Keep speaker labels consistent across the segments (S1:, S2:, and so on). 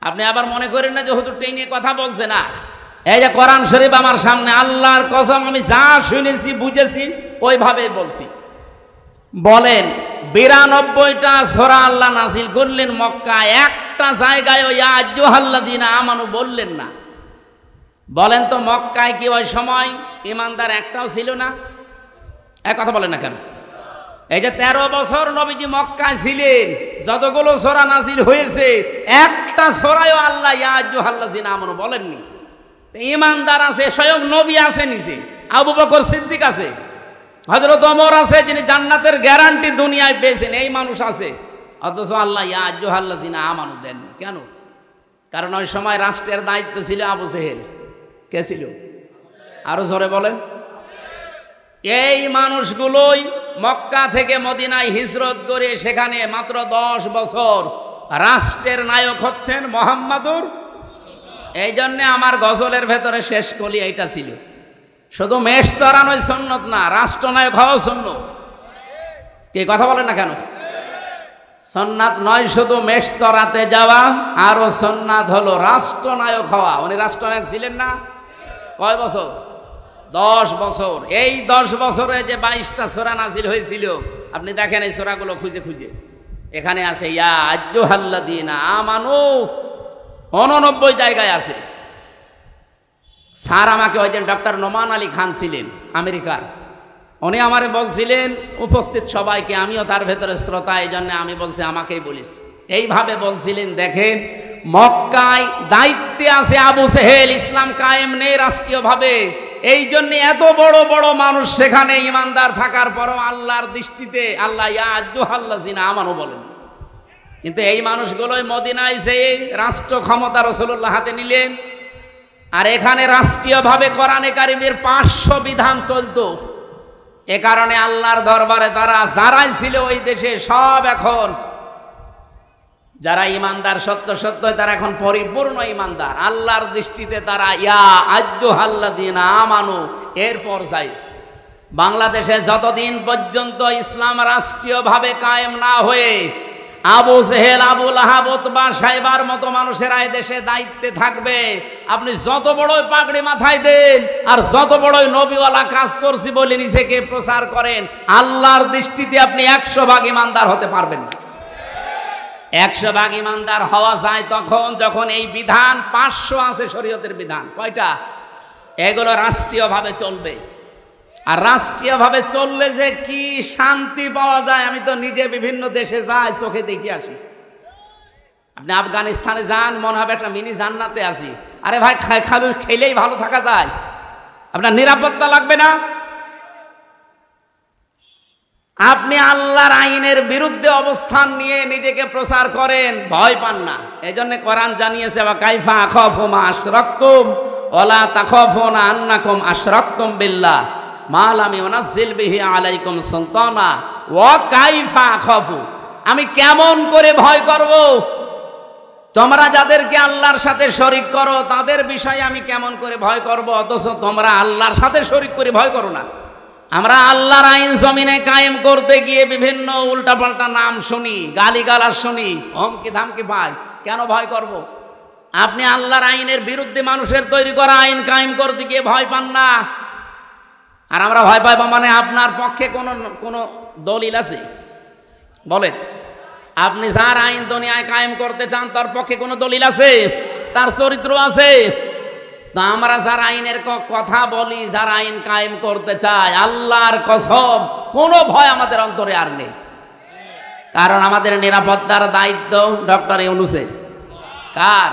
S1: আপনি আবার মনে করেন না যে হুজুর টেনে কথা বলছে না। এই যে কোরআন শরীফ আমার সামনে, আল্লাহর কসম আমি যা শুনেছি বুঝেছি ওইভাবেই বলছি। বলেন 92টা সূরা আল্লাহ নাযিল করলেন মক্কায়, একটা জায়গায় ওই ইয়া আইয়ুহাল্লাযীনা আমানু বললেন না। বলেন তো মক্কায় কি ওই সময় ইমানদার একটাও ছিল না? এক কথা বলেন না কেন? এই যে 13 বছর নবীজি মক্কায় ছিলেন, যতগুলো সূরা নাযিল হয়েছে একটা সূরায়ও আল্লাহ ইয়া আইয়ুহাল্লাযীনা আমানু বলেননি। ইমানদার আছে, স্বয়ং নবী আছে, নিজে আবু বকর সিদ্দিক আছে, হযরত ওমর আছে যিনি জান্নাতের গ্যারান্টি দুনিয়ায় পেয়েছেন, এই মানুষ আছে, অথচ আল্লাহ ইয়া আইয়ুহাল্লাযীনা আমানু দেননি। কেন? কারণ ওই সময় রাষ্ট্রের দায়িত্ব ছিল আবু জেহেল। কে ছিল? আরো জোরে বলেন। এই মানুষগুলোই মক্কা থেকে মদিনায় হিজরত করে সেখানে মাত্র 10 বছর রাষ্ট্রের নায়ক হচ্ছেন মুহাম্মাদুর। এই জন্যে আমার গজলের ভেতরে শেষ কলি এইটা ছিল, শুধু মেষ চড়ানোই সুন্নত না, রাষ্ট্রনায়ক হওয়াও সুন্নত। কে কথা বলেন না কেন? সুন্নাত নয় শুধু মেষ চড়াতে যাওয়া, আরো সুন্নাত হলো রাষ্ট্রনায়ক হওয়া। উনি রাষ্ট্রনায়ক ছিলেন না? কয় বছর? 10 বছর। এই 10 বছরে যে 22টা সূরা নাযিল হয়েছিল, আপনি দেখেন এই সূরাগুলো খুঁজে খুঁজে, এখানে আছে ইয়া আইয়ুহাল্লাযীনা আমানু, 89 জায়গায় আছে। স্যার আমাকে ওই দিন ডক্টর নোমান আলী খান ছিলেন আমেরিকার, উনি আমারে বলছিলেন উপস্থিত সবাইকে, আমিও তার ভেতরে শ্রোতা, এই জন্য আমি বলছি আমাকেই বলিস, এইভাবে বলছিলেন, দেখেন মক্কায় দায়িত্বে আছে আবু জেহেল, ইসলাম কায়েম নেই রাষ্ট্রীয়ভাবে, এই জন্য এত বড় বড় মানুষ সেখানে ইমানদার থাকার পরও আল্লাহর দৃষ্টিতে আল্লাহ ইয়া আইয়ুহাল্লাযীনা আমানু বলেন। কিন্তু এই মানুষগুলোই মদিনায় যেয়ে রাষ্ট্র ক্ষমতা রাসূলুল্লাহ হাতে নিলেন, আর এখানে রাষ্ট্রীয়ভাবে কোরআনে কারিমের 500 বিধান চলতো। এ কারণে আল্লাহর দরবারে তারা যারাই ছিল ওই দেশে সব এখন যারা ইমানদার সত্য সত্য, তারা এখন পরিপূর্ণ ইমানদার। আল্লাহর দৃষ্টিতে তারা ইয়া আইয়ুহাল্লাযীনা আমানু এর পর্যায়ে। বাংলাদেশে যতদিন পর্যন্ত ইসলাম রাষ্ট্রীয়ভাবে কায়েম না হয়ে আবু জেহেল, আবু লাহাব, উতবা, সাইবার মতো মানুষেরা এই দেশে দায়িত্বে থাকবে, আপনি যত বড়ই পাগড়ি মাথায় দেন আর যত বড়ই নবীওয়ালা কাজ করছি বলে নিজেকে প্রচার করেন, আল্লাহর দৃষ্টিতে আপনি 100 ভাগ ইমানদার হতে পারবেন না। 100 ভাগ ইমানদার হওয়া যায় তখন যখন এই বিধান 500 আছে শরীয়তের বিধান, কয়টা? এগুলো রাষ্ট্রীয়ভাবে চলবে। আর রাষ্ট্রীয়ভাবে চললে যে কি শান্তি পাওয়া যায়, আমি তো নিজে বিভিন্ন দেশে যাই, চোখে দেখে আসি। আপনি আফগানিস্তানে যান, মনে হবে একটা মিনি জান্নাতে আছি। আরে ভাই, খালি খেলেই ভালো থাকা যায়? আপনার নিরাপত্তা লাগবে না? আপনি আল্লাহর আইনের বিরুদ্ধে অবস্থান নিয়ে নিজেকে প্রচার করেন, ভয় পান না। এই জন্য কোরআন জানিয়েছে ওয়া কাইফা আখাফু মা আশরাকতুম ওয়ালা তাখাফুনা আন্নাকুম আশরাকতুম বিল্লাহ মা লাম ইউনাজ্জিল বিহি আলাইকুম সুলতানা ওয়া কাইফা আখাফু, আমি কেমন করে ভয় করব? তোমরা যাদেরকে আল্লাহর সাথে শরীক করো তাদের বিষয়ে আমি কেমন করে ভয় করব, অথচ তোমরা আল্লাহর সাথে শরীক করে ভয় করো না। আমরা আল্লাহর আইন জমিনে কায়েম করতে গিয়ে বিভিন্ন উল্টাপাল্টা নাম শুনি, গালিগালাজ শুনি, হুমকি ধামকি পাই, কেন ভয় করব? আপনি আল্লাহর আইনের বিরুদ্ধে মানুষের তৈরি করা আইন কায়েম করতে গিয়ে ভয় পান না। আর আমরা ভয় পাইব মানে আপনার পক্ষে কোনো দলিল আছে? বলেন, আপনি যার আইন দুনিয়ায় কায়েম করতে চান তার পক্ষে কোনো দলিল আছে? তার চরিত্র আছে? তা আমরা যার আইনের কথা বলি, যার আইন কায়েম করতে চাই, আল্লাহর কসম কোনো ভয় আমাদের অন্তরে আর নেই। কারণ আমাদের নিরাপত্তার দায়িত্ব ডক্টর ইউনূসের। কার?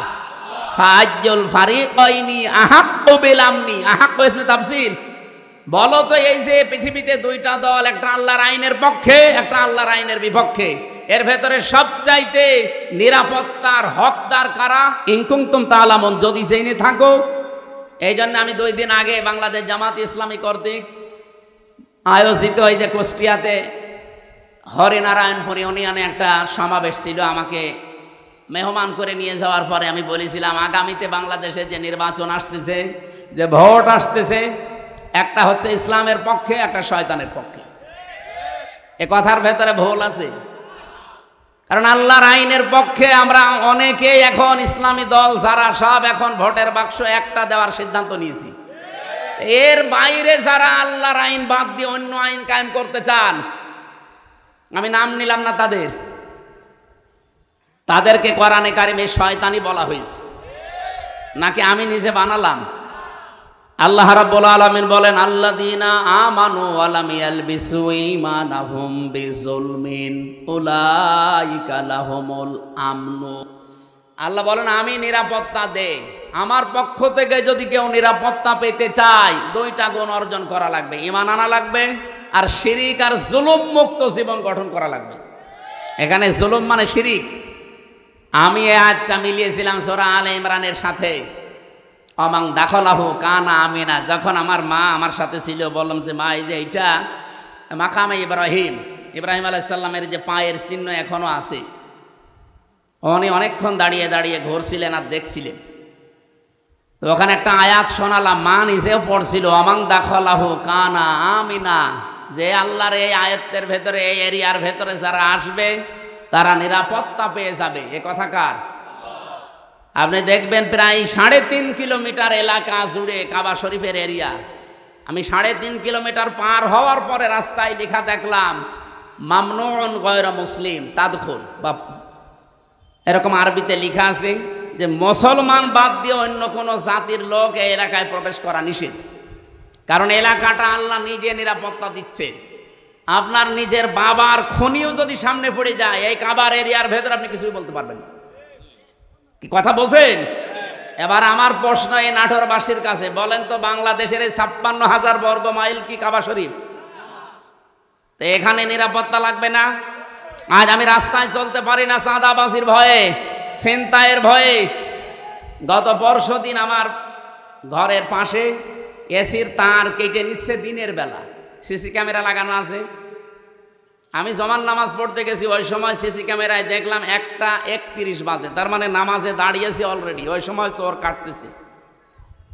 S1: ফাজ্জুল ফারিকাইনি আহাক্কু বিল আমনি। আহাক্কু ইসমে তাফসীল। বলো তো, এই যে পৃথিবীতে দুইটা দল, একটা আল্লাহর আইনের পক্ষে, একটা আল্লাহর আইনের বিপক্ষে, এর ভেতরে সবচাইতে নিরাপত্তার হকদার কারা? ইন কুনতুম তা'লামুন, যদি জেনে থাকো। এই জন্য আমি 2 দিন আগে বাংলাদেশ জামাত ইসলামী কর্তৃক আয়োজিত এই যে কুষ্টিয়াতে হরিনারায়ণপুর ইউনিয়নে একটা সমাবেশ ছিল, আমাকে মেহমান করে নিয়ে যাওয়ার পরে আমি বলেছিলাম আগামীতে বাংলাদেশে যে নির্বাচন আসতেছে, যে ভোট আসতেছে, একটা হচ্ছে ইসলামের পক্ষে, একটা শয়তানের পক্ষে। এ কথার ভেতরে ভুল আছে? কারণ আল্লাহর আইনের পক্ষে আমরা অনেকেই এখন ইসলামী দল যারা সব এখন ভোটের বাক্স একটা দেওয়ার সিদ্ধান্ত নিয়েছি। এর বাইরে যারা আল্লাহর আইন বাদ দিয়ে অন্য আইন কায়েম করতে চান, আমি নাম নিলাম না তাদেরকে কোরআনে কারিমে শয়তানি বলা হয়েছে, নাকি আমি নিজে বানালাম? আল্লাহ রাব্বুল আলামিন বলেন, আল্লাযীনা আমানু ওয়া লাম ইয়ালবিসু ঈমানাহুম বিযুলমিন উলাইকা লাহুমুল আমনু। আল্লাহ বলেন, আমি নিরাপত্তা দেই। আমার পক্ষ থেকে যদি কেউ নিরাপত্তা পেতে চায়, দুইটা গুণ অর্জন করা লাগবে, ঈমান আনা লাগবে, আর শিরিক আর জুলুম মুক্ত জীবন গঠন করা লাগবে। এখানে জুলুম মানে শিরিক। আমি এই আয়াতটা মিলিয়েছিলাম সূরা আলে ইমরানের সাথে। অমাং দাখলাহু কানা আমিনা। যখন আমার মা আমার সাথে ছিল, বললাম যে মা, এই যে এইটা মাকামে ইব্রাহিম আলাইহিস সালামের যে পায়ের চিহ্ন এখনো আছে। উনি অনেকক্ষণ দাঁড়িয়ে দাঁড়িয়ে ঘুরছিলেন আর দেখছিলেন। তো ওখানে একটা আয়াত শোনালাম, মা নিজেও পড়ছিল, অমাং দাখলাহু কানা আমিনা, যে আল্লাহর এই আয়াতের ভেতরে, এই এরিয়ার ভেতরে যারা আসবে তারা নিরাপত্তা পেয়ে যাবে। এ কথা কার? আপনি দেখবেন প্রায় 3.5 কিলোমিটার এলাকা জুড়ে কাবা শরীফের এরিয়া। আমি 3.5 কিলোমিটার পার হওয়ার পরে রাস্তায় লেখা দেখলাম, মামনুউন গয়রা মুসলিম তাদখুল, বা এরকম আরবিতে লেখা আছে যে মুসলমান বাদ দিয়ে অন্য কোনো জাতির লোক এই এলাকায় প্রবেশ করা নিষেধ। কারণ এলাকাটা আল্লাহ নিজে নিরাপত্তা দিচ্ছে। আপনার নিজের বাবার খনিও যদি সামনে পড়ে যায়, এই কাবার এরিয়ার ভেতরে আপনি কিছুই বলতে পারবেন না। কি কথা বলছেন? এবার আমার প্রশ্ন এই নাটোরবাসীর কাছে, বলেন তো, বাংলাদেশের এই 56,000 বর্গ মাইল কি কাবা শরীফ? তো এখানে নিরাপত্তা লাগবে না? আজ আমি রাস্তায় চলতে পারি না চাঁদাবাজির ভয়ে, ছিনতাইয়ের ভয়ে। গত পরশুদিন আমার ঘরের পাশে এসির তার কেটে নিচ্ছে দিনের বেলা, সিসি ক্যামেরা লাগানো আছে। আমি জমান নামাজ পড়তে গেছি, ওই সময় সিসি ক্যামেরায় দেখলাম 1:31 বাজে, তার মানে নামাজে দাঁড়িয়েছি অলরেডি, ওই সময় চোর কাটতেছে।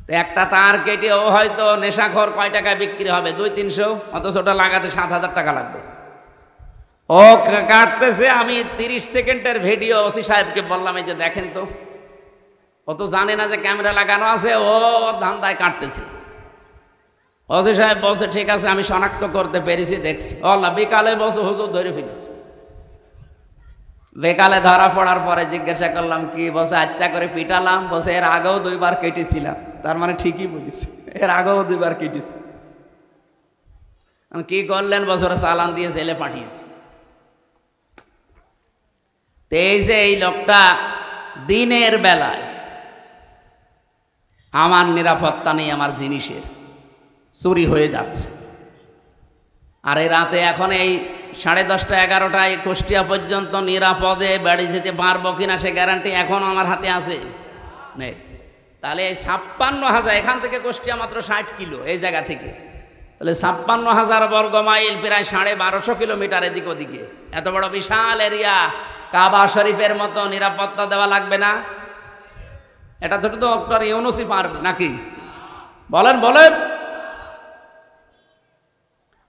S1: তো একটা তার কেটে ও হয়তো নেশাখোর কয় টাকায় বিক্রি হবে, 200-300, অথচ ওটা লাগাতে 7,000 টাকা লাগবে। ও কাটতেছে, আমি 30 সেকেন্ডের ভিডিও ওসি সাহেবকে বললাম, এই যে দেখেন তো। ও তো জানে না যে ক্যামেরা লাগানো আছে, ও ধান্দায় কাটতেছে। ওসি সাহেব বলছে, ঠিক আছে, আমি শনাক্ত করতে পেরেছি, দেখছি। আল্লাহ, বিকালে বলছে হুজুর ধরে ফেলেছি। বিকালে ধরা পড়ার পরে জিজ্ঞাসা করলাম, কি? বলছে আচ্ছা করে পিটালাম। বলছে এর আগেও 2 বার কেটেছিলাম। তার মানে ঠিকই বলেছি, এর আগেও 2 বার কেটেছি। কি করলেন? বছরে চালান দিয়ে জেলে পাঠিয়েছি। তো এই যে এই লোকটা দিনের বেলায় আমার নিরাপত্তা নেই, আমার জিনিসের চুরি হয়ে যাচ্ছে। আর এই রাতে এখন এই 10:30 11টায় কুষ্টিয়া পর্যন্ত নিরাপদে বাড়ি যেতে পারবো কিনা সে গ্যারান্টি এখন আমার হাতে আছে নেই। তাহলে এই 56,000, এখান থেকে কুষ্টিয়া মাত্র 60 কিলো এই জায়গা থেকে, তাহলে 56,000 বর্গ মাইল, প্রায় 1250 কিলোমিটার এদিক ওদিকে, এত বড় বিশাল এরিয়া, কাবা শরীফের মতো নিরাপত্তা দেওয়া লাগবে না? এটা ছোট তো ডক্টর ইউনূসই পারবে নাকি? বলেন বলেন।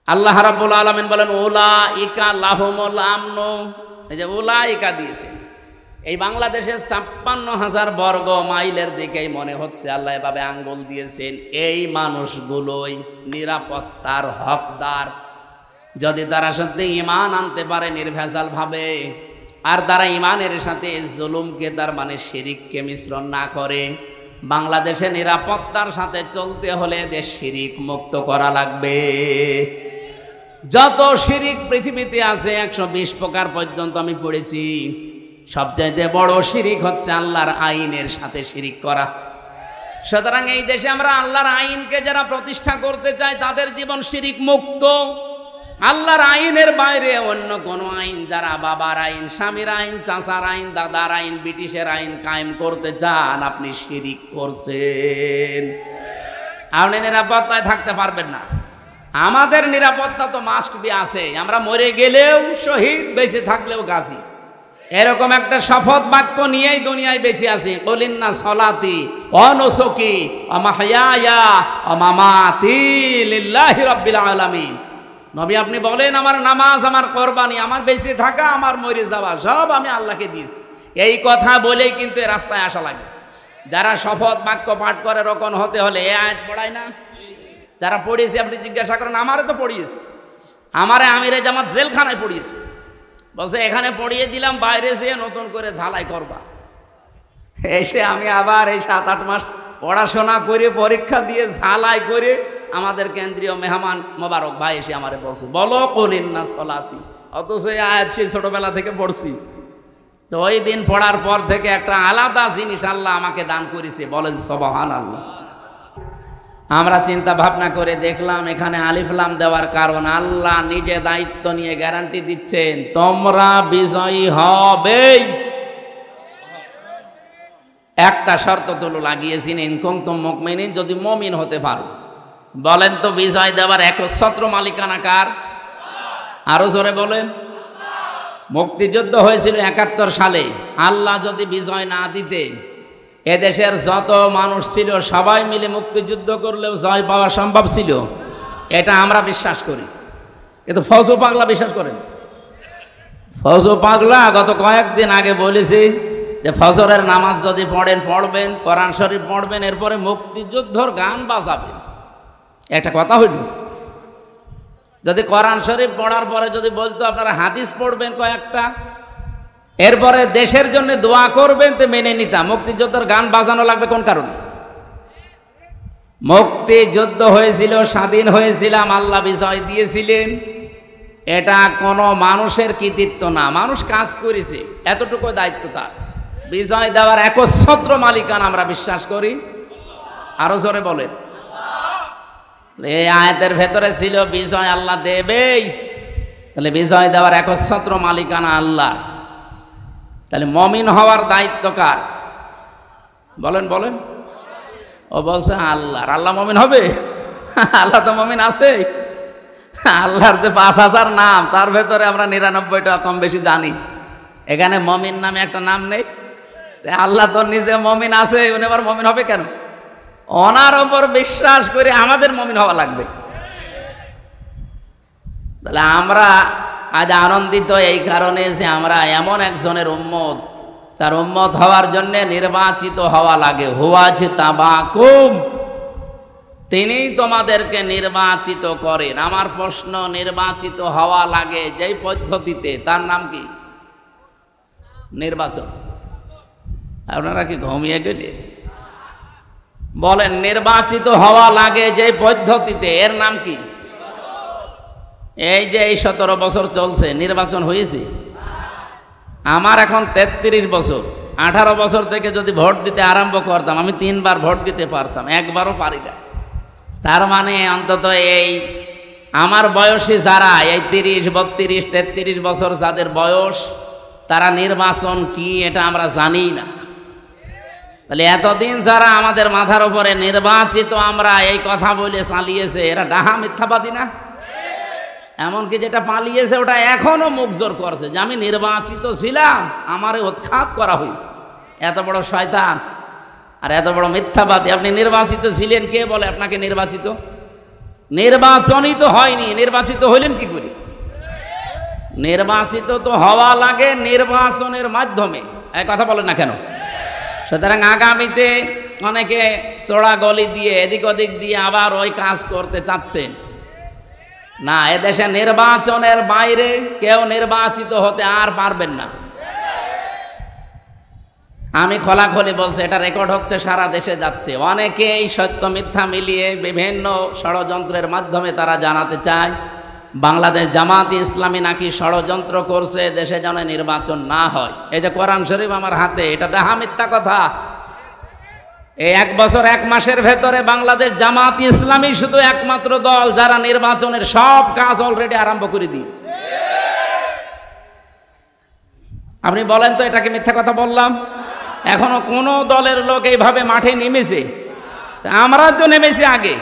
S1: আল্লাহ রাব্বুল আলামিন বলেন, উলাইকা লাহুমুল আমনু। এই যে উলাইকা দিয়েছে, এই বাংলাদেশের 56,000 বর্গ মাইলের দিকেই মনে হচ্ছে আল্লাহ এভাবে আঙ্গুল দিয়েছেন। এই মানুষগুলোই নিরাপত্তার হকদার, যদি তারা সত্যি ঈমান আনতে পারে নির্ভেজাল ভাবে, আর তারা ঈমানের সাথে জুলুমকে, তার মানে শিরিককে মিশ্রণ না করে। বাংলাদেশে নিরাপত্তার সাথে চলতে হলে দেশ শিরিক মুক্ত করা লাগবে। যত শিরিক পৃথিবীতে আছে 120 প্রকার পর্যন্ত আমি পড়েছি, সবচাইতে বড় শিরিক হচ্ছে আল্লাহর আইনের সাথে শিরিক করা। সুতরাং এই দেশে আমরা আল্লাহর আইনকে যারা প্রতিষ্ঠা করতে চাই, তাদের জীবন শিরিক মুক্ত। আল্লাহর আইনের বাইরে অন্য কোনো আইন, যারা বাবার আইন, স্বামীর আইন, চাচার আইন, দাদার আইন, ব্রিটিশের আইন কায়েম করতে চান, আপনি শিরিক করছেন। আপনি নিরাপত্তায় থাকতে পারবেন না। আমাদের নিরাপত্তা তো মাস্ট বি আছে। আমরা মরে গেলেও শহীদ, বেঁচে থাকলেও গাজী, এরকম একটা শপথ বাক্য নিয়েই দুনিয়ায় বেঁচে আছি। বলিন্না সলাতি অনুসুকি ওয়া মাহইয়ায়া ওয়া মামাতি লিল্লাহি রাব্বিল আলামিন। নবী আপনি বলেন আমার নামাজ, আমার কোরবানি, আমার বেঁচে থাকা, আমার মরে যাওয়া সব আমি আল্লাহকে দিয়েছি। এই কথা বলেই কিন্তু রাস্তায় আসা লাগে। যারা শপথ বাক্য পাঠ করে রকম হতে হলে এ আয়াত পড়ায় না? যারা পড়িয়েছে আপনি জিজ্ঞাসা করেন, আমারে তো পড়িয়েছে, আমারে আমিরে জামাত জেলখানায় পড়িয়েছে। বলছে এখানে পড়িয়ে দিলাম, বাইরে যেয়ে নতুন করে ঝালাই করবা। এসে আমি আবার এই 7-8 মাস পড়াশোনা করে পরীক্ষা দিয়ে ঝালাই করে আমাদের কেন্দ্রীয় মেহমান মোবারক ভাই এসে আমারে বলছে বলো কলিন না সলাতি, অথচ এই আয়াত সেই ছোটবেলা থেকে পড়ছি। তো ওই দিন পড়ার পর থেকে একটা আলাদা জিনিস আল্লাহ আমাকে দান করেছে, বলেন সুবহানাল্লাহ। আমরা চিন্তা ভাবনা করে দেখলাম এখানে আলিফ লাম দেওয়ার কারণ আল্লাহ নিজে দায়িত্ব নিয়ে গ্যারান্টি দিচ্ছেন তোমরা বিজয়ী হবেই। একটা শর্ত তো লাগিয়েছেন, ইন কুনতুম মুমিনিন, যদি মুমিন হতে পারো। বলেন তো বিজয় দেওয়ার একচ্ছত্র মালিকানা কার? আরো জোরে বলেন। মুক্তিযুদ্ধ হয়েছিল 71 সালে। আল্লাহ যদি বিজয় না দিতেন, এদেশের যত মানুষ ছিল সবাই মিলে মুক্তিযুদ্ধ করলেও জয় পাওয়া সম্ভব ছিল, এটা আমরা বিশ্বাস করি। কিন্তু ফজু পাগলা বিশ্বাস করেন। ফজু পাগলা গত কয়েকদিন আগে বলেছি যে ফজরের নামাজ যদি পড়বেন, কোরআন শরীফ পড়বেন, এরপরে মুক্তিযুদ্ধর গান বাজাবেন। একটা কথা হইল, যদি কোরআন শরীফ পড়ার পরে যদি বলতো আপনারা হাদিস পড়বেন কয়েকটা, এরপরে দেশের জন্য দোয়া করবেন, তো মেনে নিতাম। মুক্তিযুদ্ধের গান বাজানো লাগবে কোন কারণে? মুক্তিযুদ্ধ হয়েছিল, স্বাধীন হয়েছিলাম, আল্লাহ বিজয় দিয়েছিলেন। এটা কোনো মানুষের কৃতিত্ব না, মানুষ কাজ করেছে, এতটুকু দায়িত্ব তার। বিজয় দেওয়ার একচ্ছত্র মালিকানা আমরা বিশ্বাস করি। আরো জোরে বলেন। এই আয়াতের ভেতরে ছিল বিজয় আল্লাহ দেবেই, তাহলে বিজয় দেওয়ার একচ্ছত্র মালিকানা আল্লাহ। তাহলে মমিন হওয়ার দায়িত্ব কার? বলেন বলেন। ও বলছে আল্লাহর। আল্লাহ মমিন হবে? আল্লাহ তো মমিন আছে। আল্লাহর যে 5000 নাম, তার ভেতরে আমরা 99টা কম বেশি জানি। এখানে মমিন নামে একটা নাম নেই। আল্লাহ তো নিজে মমিন আছে, উনি আবার মমিন হবে কেন? ওনার ওপর বিশ্বাস করে আমাদের মমিন হওয়া লাগবে। তাহলে আমরা আজ আনন্দিত এই কারণে যে আমরা এমন একজনের উম্মত, তার উম্মত হওয়ার জন্য নির্বাচিত হওয়া লাগে। হুয়াজ তাবাকুম, তিনি তোমাদেরকে নির্বাচিত করেন। আমার প্রশ্ন, নির্বাচিত হওয়া লাগে যেই পদ্ধতিতে, তার নাম কি? নির্বাচন। আপনারা কি ঘুমিয়ে গেলে? বলেন, নির্বাচিত হওয়া লাগে যে পদ্ধতিতে, এর নাম কি? এই যে এই 17 বছর চলছে, নির্বাচন হয়েছে? আমার এখন 33 বছর। 18 বছর থেকে যদি ভোট দিতে আরম্ভ করতাম, আমি 3 বার ভোট দিতে পারতাম, একবারও পারি না। তার মানে অন্তত এই আমার বয়সী যারা, এই 30, 32, 33 বছর যাদের বয়স, তারা নির্বাচন কি এটা আমরা জানি না। তাহলে এতদিন যারা আমাদের মাথার উপরে নির্বাচিত আমরা এই কথা বলে চালিয়েছে, এরা ডাহা মিথ্যাবাদী না? এমনকি যেটা পালিয়েছে ওটা এখনো মুখ জোর করছে যে আমি নির্বাচিত ছিলাম, আমারে উৎখাত করা হয়েছে। এত বড় শয়তান আর এত বড় মিথ্যাবাদী। আপনি নির্বাচিত ছিলেন, কে বলে আপনাকে নির্বাচিত? নির্বাচনই তো হয়নি, নির্বাচিত হইলেন কি করে? নির্বাচিত তো হওয়া লাগে নির্বাচনের মাধ্যমে। এই কথা বলেন না কেন? সুতরাং আগামীতে অনেকে চোরা গলি দিয়ে এদিক ওদিক দিয়ে আবার ওই কাজ করতে চাচ্ছেন না। এদেশে নির্বাচনের বাইরে কেউ নির্বাচিত হতে আর পারবেন না। আমি খোলাখুলি বলছি, এটা রেকর্ড হচ্ছে, সারা দেশে যাচ্ছে। অনেকেই সত্য মিথ্যা মিলিয়ে বিভিন্ন ষড়যন্ত্রের মাধ্যমে তারা জানাতে চায় বাংলাদেশ জামাত ইসলামী নাকি ষড়যন্ত্র করছে দেশে যেন নির্বাচন না হয়। এই যে কোরআন শরীফ আমার হাতে, এটা ডাহা মিথ্যা কথা। এই 1 বছর 1 মাসের ভেতরে বাংলাদেশ জামাত ইসলামী শুধু একমাত্র দল যারা নির্বাচনের সব কাজ অলরেডি আরম্ভ করে দিয়েছে। আপনি বলেন তো, এটাকে মিথ্যা কথা বললাম? এখনো কোন দলের লোক এইভাবে মাঠে নেমেছে? আমরা তো নেমেছি আগে।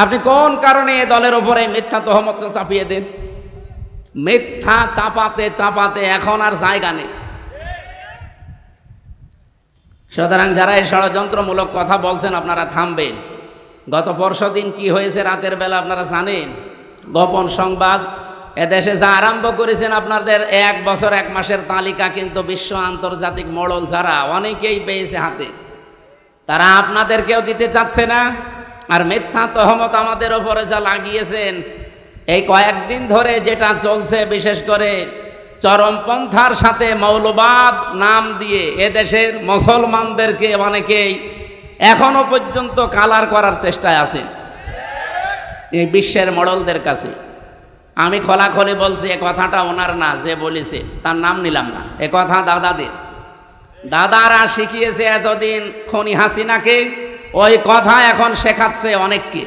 S1: আপনি কোন কারণে এ দলের উপরে মিথ্যা তহমত চাপিয়ে দেন? মিথ্যা চাপাতে চাপাতে এখন আর জায়গা নেই। সুতরাং যারা এই ষড়যন্ত্রমূলক কথা বলছেন, আপনারা থামবেন। গত পরশুদিন কি হয়েছে রাতের বেলা আপনারা জানেন? গোপন সংবাদ এদেশে যা আরম্ভ করেছেন আপনাদের 1 বছর 1 মাসের তালিকা কিন্তু বিশ্ব আন্তর্জাতিক মোড়ল যারা অনেকেই পেয়েছে হাতে, তারা আপনাদেরকেও দিতে চাচ্ছে না। আর মিথ্যা তহমত আমাদের ওপরে যা লাগিয়েছেন, এই কয়েকদিন ধরে যেটা চলছে, বিশেষ করে চরমপন্থার সাথে মৌলবাদ নাম দিয়ে এদেশের মুসলমানদেরকে অনেকেই এখনো পর্যন্ত কালার করার চেষ্টায় আছে এই বিশ্বের মোড়লদের কাছে। আমি খোলাখলি বলছি, এ কথাটা ওনার না, যে বলেছে তার নাম নিলাম না, এ কথা দাদাদের। দাদারা শিখিয়েছে এতদিন খনি হাসিনাকে, ওই কথা এখন শেখাচ্ছে অনেককে।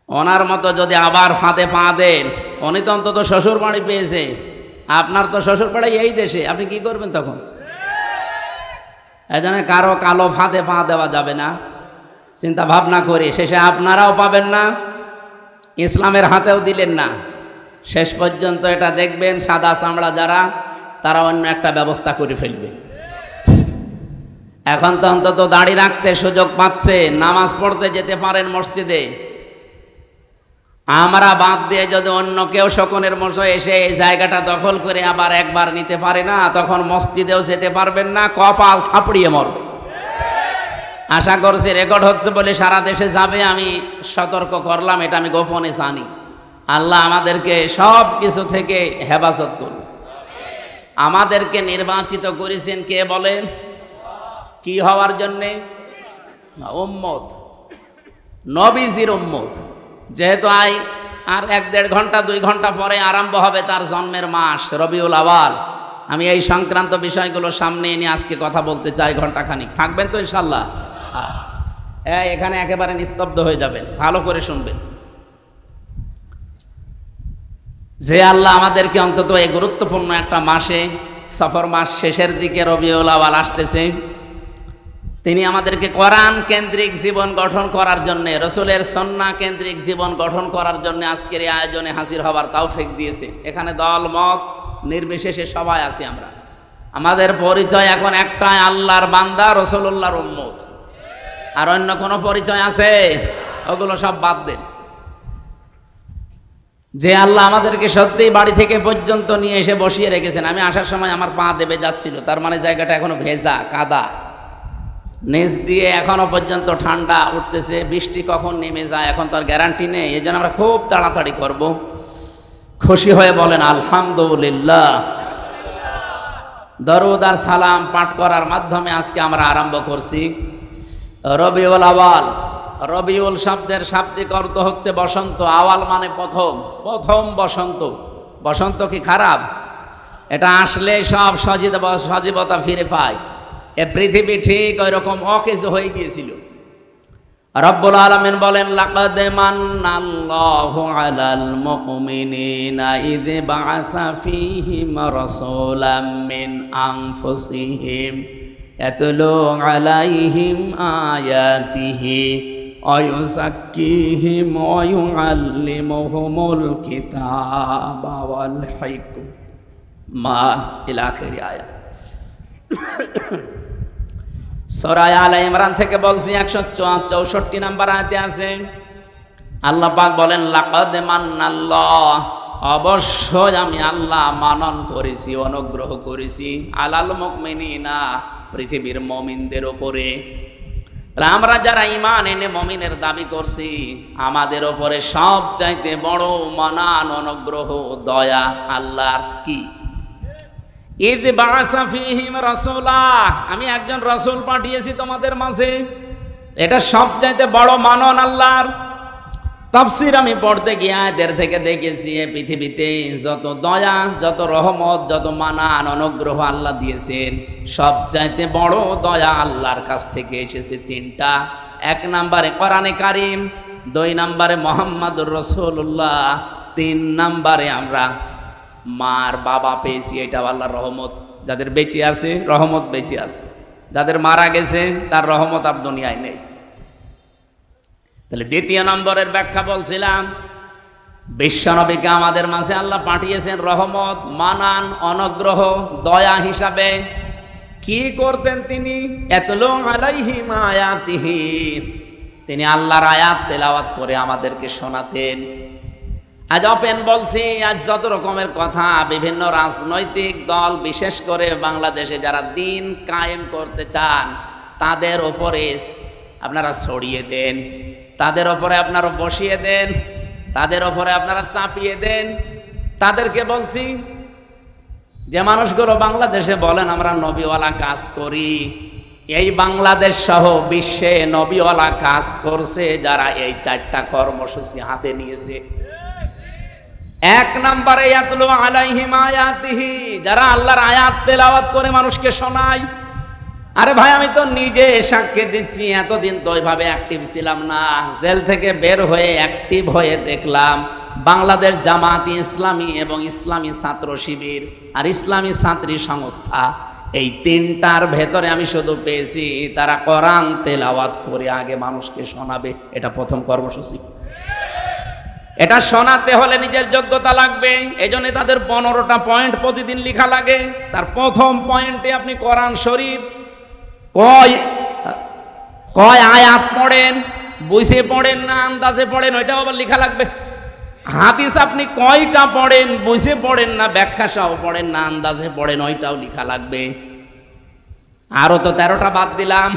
S1: ওনার মতো যদি আবার ফাঁদে পা দেন, উনি তো অন্তত শ্বশুর বাড়ি পেয়েছে, আপনার তো শ্বশুর বাড়ি এই দেশে, আপনি কি করবেন তখন? এই জন্য কারো কালো ফাঁদে পা দেওয়া যাবে না, চিন্তা ভাবনা করি। শেষে আপনারাও পাবেন না, ইসলামের হাতেও দিলেন না। শেষ পর্যন্ত এটা দেখবেন সাদা চামড়া যারা, তারা অন্য একটা ব্যবস্থা করে ফেলবে। এখন তো অন্তত দাড়ি রাখতে সুযোগ পাচ্ছে, নামাজ পড়তে যেতে পারেন মসজিদে। আমরা বাদ দিয়ে যদি অন্য কেউ শকুনের মতো এসে এই জায়গাটা দখল করে আবার একবার নিতে পারে না, তখন মসজিদেও যেতে পারবেন না, কপাল থাপড়িয়ে মরবে। আশা করছি রেকর্ড হচ্ছে বলে সারা দেশে যাবে, আমি সতর্ক করলাম, এটা আমি গোপনে জানি। আল্লাহ আমাদেরকে সব কিছু থেকে হেফাজত করুন। আমাদেরকে নির্বাচিত করেছেন কে বলেন? কি হওয়ার জন্যে? উম্মত, নবীজির উম্মত। যেহেতু আর 1-1.5 ঘন্টা 2 ঘন্টা পরে আরম্ভ হবে তার জন্মের মাস রবিউল আওয়াল, আমি এই সংক্রান্ত বিষয়গুলো সামনে এনে আজকে কথা বলতে চাই ঘন্টাখানিক। থাকবেন তো ইনশাল্লাহ? এখানে একেবারে নিস্তব্ধ হয়ে যাবেন, ভালো করে শুনবেন। যে আল্লাহ আমাদেরকে অন্তত এই গুরুত্বপূর্ণ একটা মাসে, সফর মাস শেষের দিকে রবিউল আওয়াল আসতেছে, তিনি আমাদেরকে কোরআন কেন্দ্রিক জীবন গঠন করার জন্য, রসুলের সুন্নাহ কেন্দ্রিক জীবন গঠন করার জন্য আজকের এই আয়োজনে হাজির হবার তৌফিক দিয়েছে। এখানে দল মত নির্বিশেষে সবাই আছি আমরা। আমাদের পরিচয় এখন একটাই, আল্লাহর বান্দা, রসুলুল্লাহর উম্মত। আর অন্য কোনো পরিচয় আছে? ওগুলো সব বাদ দেন। যে আল্লাহ আমাদেরকে সত্যিই বাড়ি থেকে পর্যন্ত নিয়ে এসে বসিয়ে রেখেছেন। আমি আসার সময় আমার পা দেবে যাচ্ছিল, তার মানে জায়গাটা এখনো ভেজা, কাদা, নিচ দিয়ে এখনো পর্যন্ত ঠান্ডা উঠতেছে। বৃষ্টি কখন নেমে যায় এখন তার গ্যারান্টি নেই। এই জন্য আমরা খুব তাড়াতাড়ি করব। খুশি হয়ে বলেন আলহামদুলিল্লাহ। দরুদ আর সালাম পাঠ করার মাধ্যমে আজকে আমরা আরম্ভ করছি রবিউল আওয়াল। রবিউল শব্দের শাব্দিক অর্থ হচ্ছে বসন্ত। আওয়াল মানে প্রথম, প্রথম বসন্ত। বসন্ত কি খারাপ? এটা আসলে সব সজীবতা ফিরে পায়। এ পৃথিবী ঠিক ওই রকম অকেজ হয়ে গিয়েছিল। রব্বুল আলামিন বলেন, লাকাদ মান্নাল্লাহু আলাল মুমিনিনা ইয বাআসা ফীহিম রাসূলাম মিন আনফুসিহিম ইয়াতলু আলাইহিম আয়াতিহি ওয়া ইউযাক্কিহিম ওয়া ইউআল্লিমুহুমুল কিতাবা ওয়াল হিকমা ইলা আখিরি আয়াত। সূরা আলে ইমরান থেকে বলছি 164 নম্বর আয়াতে আছে, আল্লাহ পাক বলেন, লাকাদ মান্নাল্লাহ, অবশ্যই আমি আল্লাহ মানন করেছি, অনুগ্রহ করেছি, আলাল মুমিনিনা, পৃথিবীর মুমিনদের উপরে। আমরা যারা ঈমান এনে মুমিনের দাবি করছি, আমাদের উপরে সব চাইতে বড় মানান, অনুগ্রহ, দয়া আল্লাহর কি? ইয বাআসা ফীহিম রাসূলা, আমি একজন রাসূল পাঠিয়েছি তোমাদের মাঝে। এটা সবচাইতে বড় মানন আল্লাহর। তাফসীর আমি পড়তে গিয়ে আয়াতের থেকে দেখেছি, এই পৃথিবীতে যত দয়া, যত রহমত, যত মানান, অনুগ্রহ আল্লাহ দিয়েছেন, সবচাইতে বড় দয়া আল্লাহর কাছ থেকে এসেছে 3টা। 1 নম্বরে কোরআনে কারীম, 2 নম্বরে মুহাম্মাদুর রাসূলুল্লাহ, 3 নম্বরে আমরা মার বাবা পেয়েছি। এটা আল্লাহর রহমত। যাদের বেঁচে আছে রহমত বেঁচে আছে, যাদের মারা গেছে তার রহমত আর দুনিয়ায় নেই। তাহলে 2 নম্বরের ব্যাখ্যা বলছিলাম, বিশ্বনবীকে আমাদের মাঝে আল্লাহ পাঠিয়েছেন রহমত, মানান, অনুগ্রহ, দয়া হিসাবে। কি করতেন তিনি? ইয়াতলু আলাইহিম আয়াতিহি, তিনি আল্লাহর আয়াত তেলাওয়াত করে আমাদেরকে শোনাতেন। আজ ওপেন বলছি, আজ যত রকমের কথা বিভিন্ন রাজনৈতিক দল, বিশেষ করে বাংলাদেশে যারা দিন কায়েম করতে চান, তাদের ওপরে আপনারা ছড়িয়ে দেন, তাদের ওপরে আপনারা বসিয়ে দেন, তাদের ওপরে আপনারা চাপিয়ে দেন। তাদেরকে বলছি যে মানুষগুলো বাংলাদেশে বলেন আমরা নবীওয়ালা কাজ করি, এই বাংলাদেশ সহ বিশ্বে নবীওয়ালা কাজ করছে যারা এই 4টা কর্মসূচি হাতে নিয়েছে। 1 নম্বরে ইয়াতলু আলাইহিম আয়াতিহি, যারা আল্লাহর আয়াত তেলাওয়াত করে মানুষকে শোনায়। আরে ভাই, আমি তো নিজে সাক্ষী দিচ্ছি, এতদিন তো ওইভাবে অ্যাক্টিভ ছিলাম না। জেল থেকে বের হয়ে অ্যাক্টিভ হয়ে দেখলাম বাংলাদেশ জামাত ইসলামী এবং ইসলামী ছাত্র শিবির আর ইসলামী ছাত্রী সংস্থা, এই 3টার ভেতরে আমি শুধু পেয়েছি তারা কোরআন তেলাওয়াত করে আগে মানুষকে শোনাবে। এটা প্রথম কর্মসূচি। এটা শোনাতে হলে নিজের যোগ্যতা লাগবে। এই জন্য তাদের 15টা পয়েন্ট প্রতিদিন লেখা লাগে। তার প্রথম পয়েন্টে আপনি কোরআন শরীফ কয় আয়াত পড়েন, বুঝে পড়েন না আন্দাজে পড়েন, ওইটাও আবার লেখা লাগবে। হাদিস আপনি কয়টা পড়েন, বুঝে পড়েন না ব্যাখ্যা সহ পড়েন না আন্দাজে পড়েন, ওইটাও লেখা লাগবে। আরো তো 13টা বাদ দিলাম।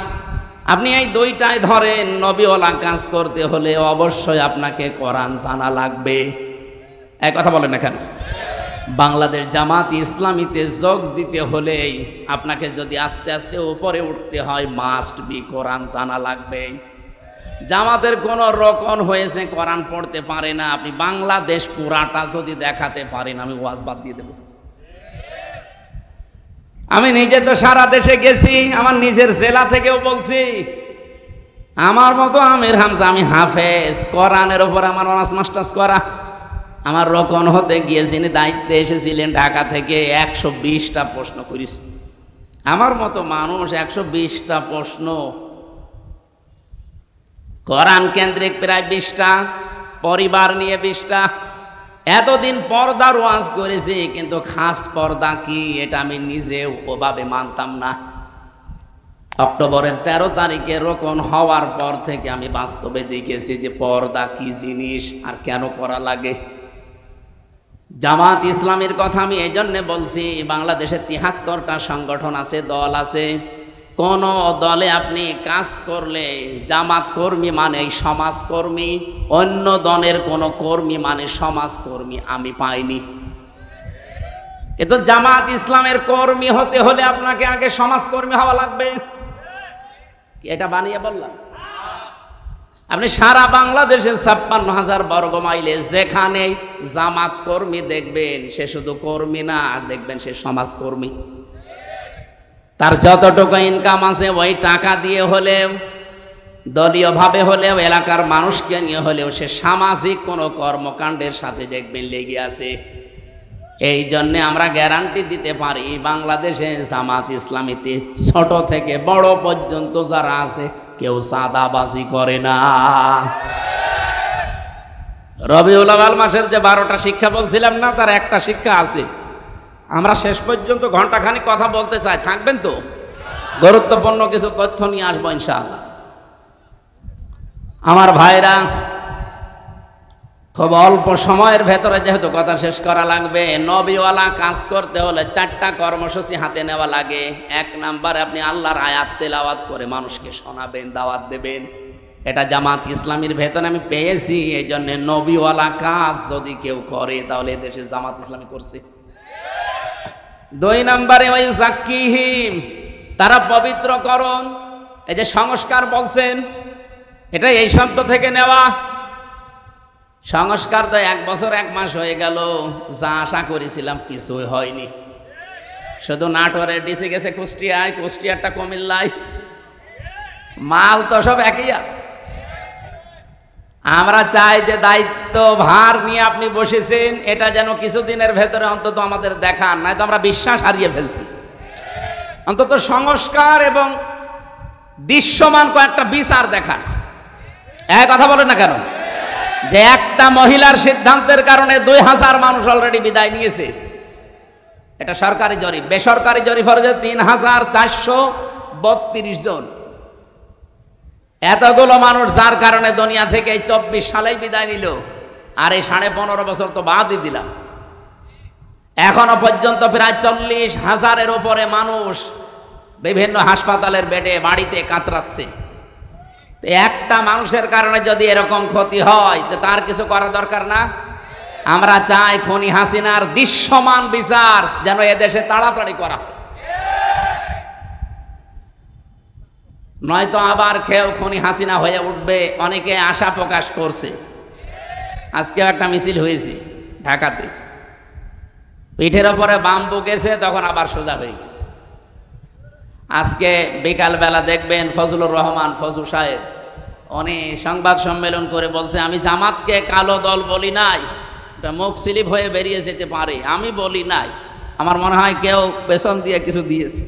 S1: আপনি এই 2টায় ধরেন, নবীওয়ালা কাজ করতে হলে অবশ্যই আপনাকে কোরআন জানা লাগবে। এক কথা বলেন না কেন? বাংলাদেশ জামাত ইসলামীতে যোগ দিতে হলে আপনাকে যদি আস্তে আস্তে উপরে উঠতে হয়, মাস্ট বি কোরআন জানা লাগবে। জামাতের কোন রকম হয়েছে কোরআন পড়তে পারে না, আপনি বাংলাদেশ পুরাটা যদি দেখাতে পারেন, আমি ওয়াজ বাদ দিয়ে দেব। আমি নিজে তো সারা দেশে গেছি, আমার নিজের জেলা থেকেও বলছি। আমার মতো আমির হামজা, আমি হাফেজ, কোরআনের ওপর আমার অনার্স মাস্টার্স করা। আমার রকম হতে গিয়ে যিনি দায়িত্বে এসেছিলেন ঢাকা থেকে 120টা প্রশ্ন করেছি। আমার মতো মানুষ 120টা প্রশ্ন, কোরআন কেন্দ্রিক প্রায় 20টা, পরিবার নিয়ে 20টা। এতদিন পর্দার ওয়াজ করেছি, কিন্তু খাস পর্দা কি এটা আমি নিজেও ওভাবে মানতাম না। অক্টোবরের 13 তারিখে রোকন হওয়ার পর থেকে আমি বাস্তবে দেখেছি যে পর্দা কি জিনিস আর কেন করা লাগে। জামাত ইসলামীর কথা আমি এই জন্যে বলছি, বাংলাদেশে 73টা সংগঠন আছে, দল আছে। কোন দলে আপনি কাজ করলে জামাত কর্মী মানে সমাজকর্মী, অন্য দলের কোন কর্মী মানে সমাজকর্মী আমি পাইনি। কিন্তু জামাত ইসলামের কর্মী হতে হলে আপনাকে আগে সমাজকর্মী হওয়া লাগবে। এটা বানিয়ে বললাম? আপনি সারা বাংলাদেশের 56,000 বর্গ মাইলে যেখানে জামাত কর্মী দেখবেন, সে শুধু কর্মী না, দেখবেন সে সমাজকর্মী। তার যতটুকু ইনকাম আছে ওই টাকা দিয়ে হলেও, দলীয়ভাবে হলেও, এলাকার মানুষকে নিয়ে হলেও সে সামাজিক কোনো কর্মকাণ্ডের সাথে দেখবেন লেগে আছে। এই জন্যে আমরা গ্যারান্টি দিতে পারি বাংলাদেশে জামাত ইসলামীতে ছোট থেকে বড় পর্যন্ত যারা আছে কেউ চাঁদাবাজি করে না। রবিউল আউয়াল মাসের যে 12টা শিক্ষা বলছিলাম না, তার একটা শিক্ষা আছে। আমরা শেষ পর্যন্ত ঘন্টাখানিক কথা বলতে চাই, থাকবেন তো? গুরুত্বপূর্ণ কিছু তথ্য নিয়ে আসবো ইনশাআল্লাহ। আমার ভাইরা, খুব অল্প সময়ের ভেতরে যেহেতু কথা শেষ করা লাগবে, নবীওয়ালা কাজ করতে হলে 4টা কর্মসূচি হাতে নেওয়া লাগে। 1 নম্বরে আপনি আল্লাহর আয়াত তেলাওয়াত করে মানুষকে শোনাবেন, দাওয়াত দেবেন। এটা জামাত ইসলামীর ভেতরে আমি পেয়েছি। এই জন্য নবীওয়ালা কাজ যদি কেউ করে তাহলে দেশে জামাত ইসলামী করছে। 2 নম্বরে ওই যাক্কিহিম, তারা পবিত্রকরণ। এই যে সংস্কার বলছেন, এটা এই শব্দ থেকে নেওয়া। সংস্কার তো 1 বছর 1 মাস হয়ে গেল, যা আশা করেছিলাম কিছুই হয়নি। শুধু নাটোরে ডিসি গেছে কুষ্টিয়ায়, কুষ্টিয়ারটা কুমিল্লায়, মাল তো সব একই আছে। আমরা চাই যে দায়িত্ব ভার নিয়ে আপনি বসেছেন, এটা যেন কিছুদিনের ভেতরে অন্তত আমাদের দেখান, নয়তো আমরা বিশ্বাস হারিয়ে ফেলছি। অন্তত সংস্কার এবং দৃশ্যমান কয়েকটা বিচার দেখান। এক কথা বলেন না কেন? যে একটা মহিলার সিদ্ধান্তের কারণে 2000 মানুষ অলরেডি বিদায় নিয়েছে। এটা সরকারি জরিপ। বেসরকারি জরিপ হচ্ছে 3432 জন। এতগুলো মানুষ যার কারণে দুনিয়া থেকে এই 24 সালেই বিদায় নিল, আর এই 15.5 বছর তো বাদই দিলাম। এখনো পর্যন্ত প্রায় 40,000-এর উপরে মানুষ বিভিন্ন হাসপাতালের বেডে, বাড়িতে কাতরাচ্ছে। একটা মানুষের কারণে যদি এরকম ক্ষতি হয় তো তার কিছু করা দরকার না? আমরা চাই খুনি হাসিনার দৃশ্যমান বিচার যেন এদেশে তাড়াতাড়ি করা, নয়তো আবার কেউ খুনি হাসিনা হয়ে উঠবে। অনেকে আশা প্রকাশ করছে। আজকেও একটা মিছিল হয়েছে ঢাকাতে, পিঠের ওপরে বাম্বু গেছে, তখন আবার সোজা হয়ে গেছে। আজকে বিকালবেলা দেখবেন ফজলুর রহমান ফজু সাহেব উনি সংবাদ সম্মেলন করে বলছে, আমি জামাতকে কালো দল বলি নাই, এটা মুখ স্লিপ হয়ে বেরিয়ে যেতে পারে, আমি বলি নাই। আমার মনে হয় কেউ পেছন দিয়ে কিছু দিয়েছে।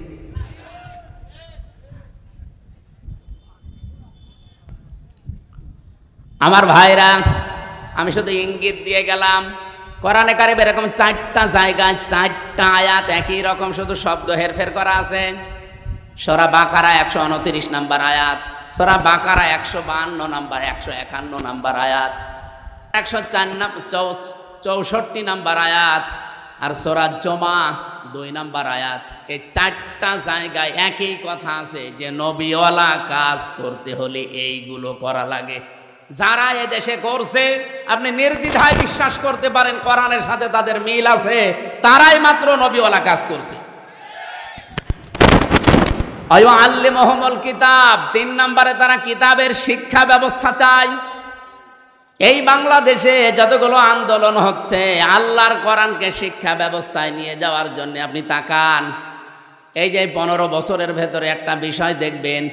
S1: আমার ভাইরা, আমি শুধু ইঙ্গিত দিয়ে গেলাম। কোরআনে কারিমে এরকম 4টা জায়গায় 4টা আয়াত একই রকম শুধু শব্দ হেরফের করা আছে। সূরা বাকারা 129 নম্বর আয়াত, সূরা বাকারা 152 নম্বর, 151 নম্বর আয়াত, 164 নম্বর আয়াত, আর সূরা জুমা 2 নম্বর আয়াত। এই 4টা জায়গায় একই কথা আছে যে নবীওয়ালা কাজ করতে হলে এইগুলো করা লাগে। যারা এ দেশে করছে আপনি নির্দ্বিধায় বিশ্বাস করতে পারেন কোরআনের সাথে তাদের মিল আছে, তারাই মাত্র নবীওয়ালা কাজ করছে। আল্লিমুহুমুল কিতাব, 3 নম্বরে তারা কিতাবের শিক্ষা ব্যবস্থা চায়। এই বাংলাদেশে যতগুলো আন্দোলন হচ্ছে আল্লাহর কোরআনকে শিক্ষা ব্যবস্থায় নিয়ে যাওয়ার জন্য আপনি তাকান। এই যে 15 বছরের ভেতরে একটা বিষয় দেখবেন,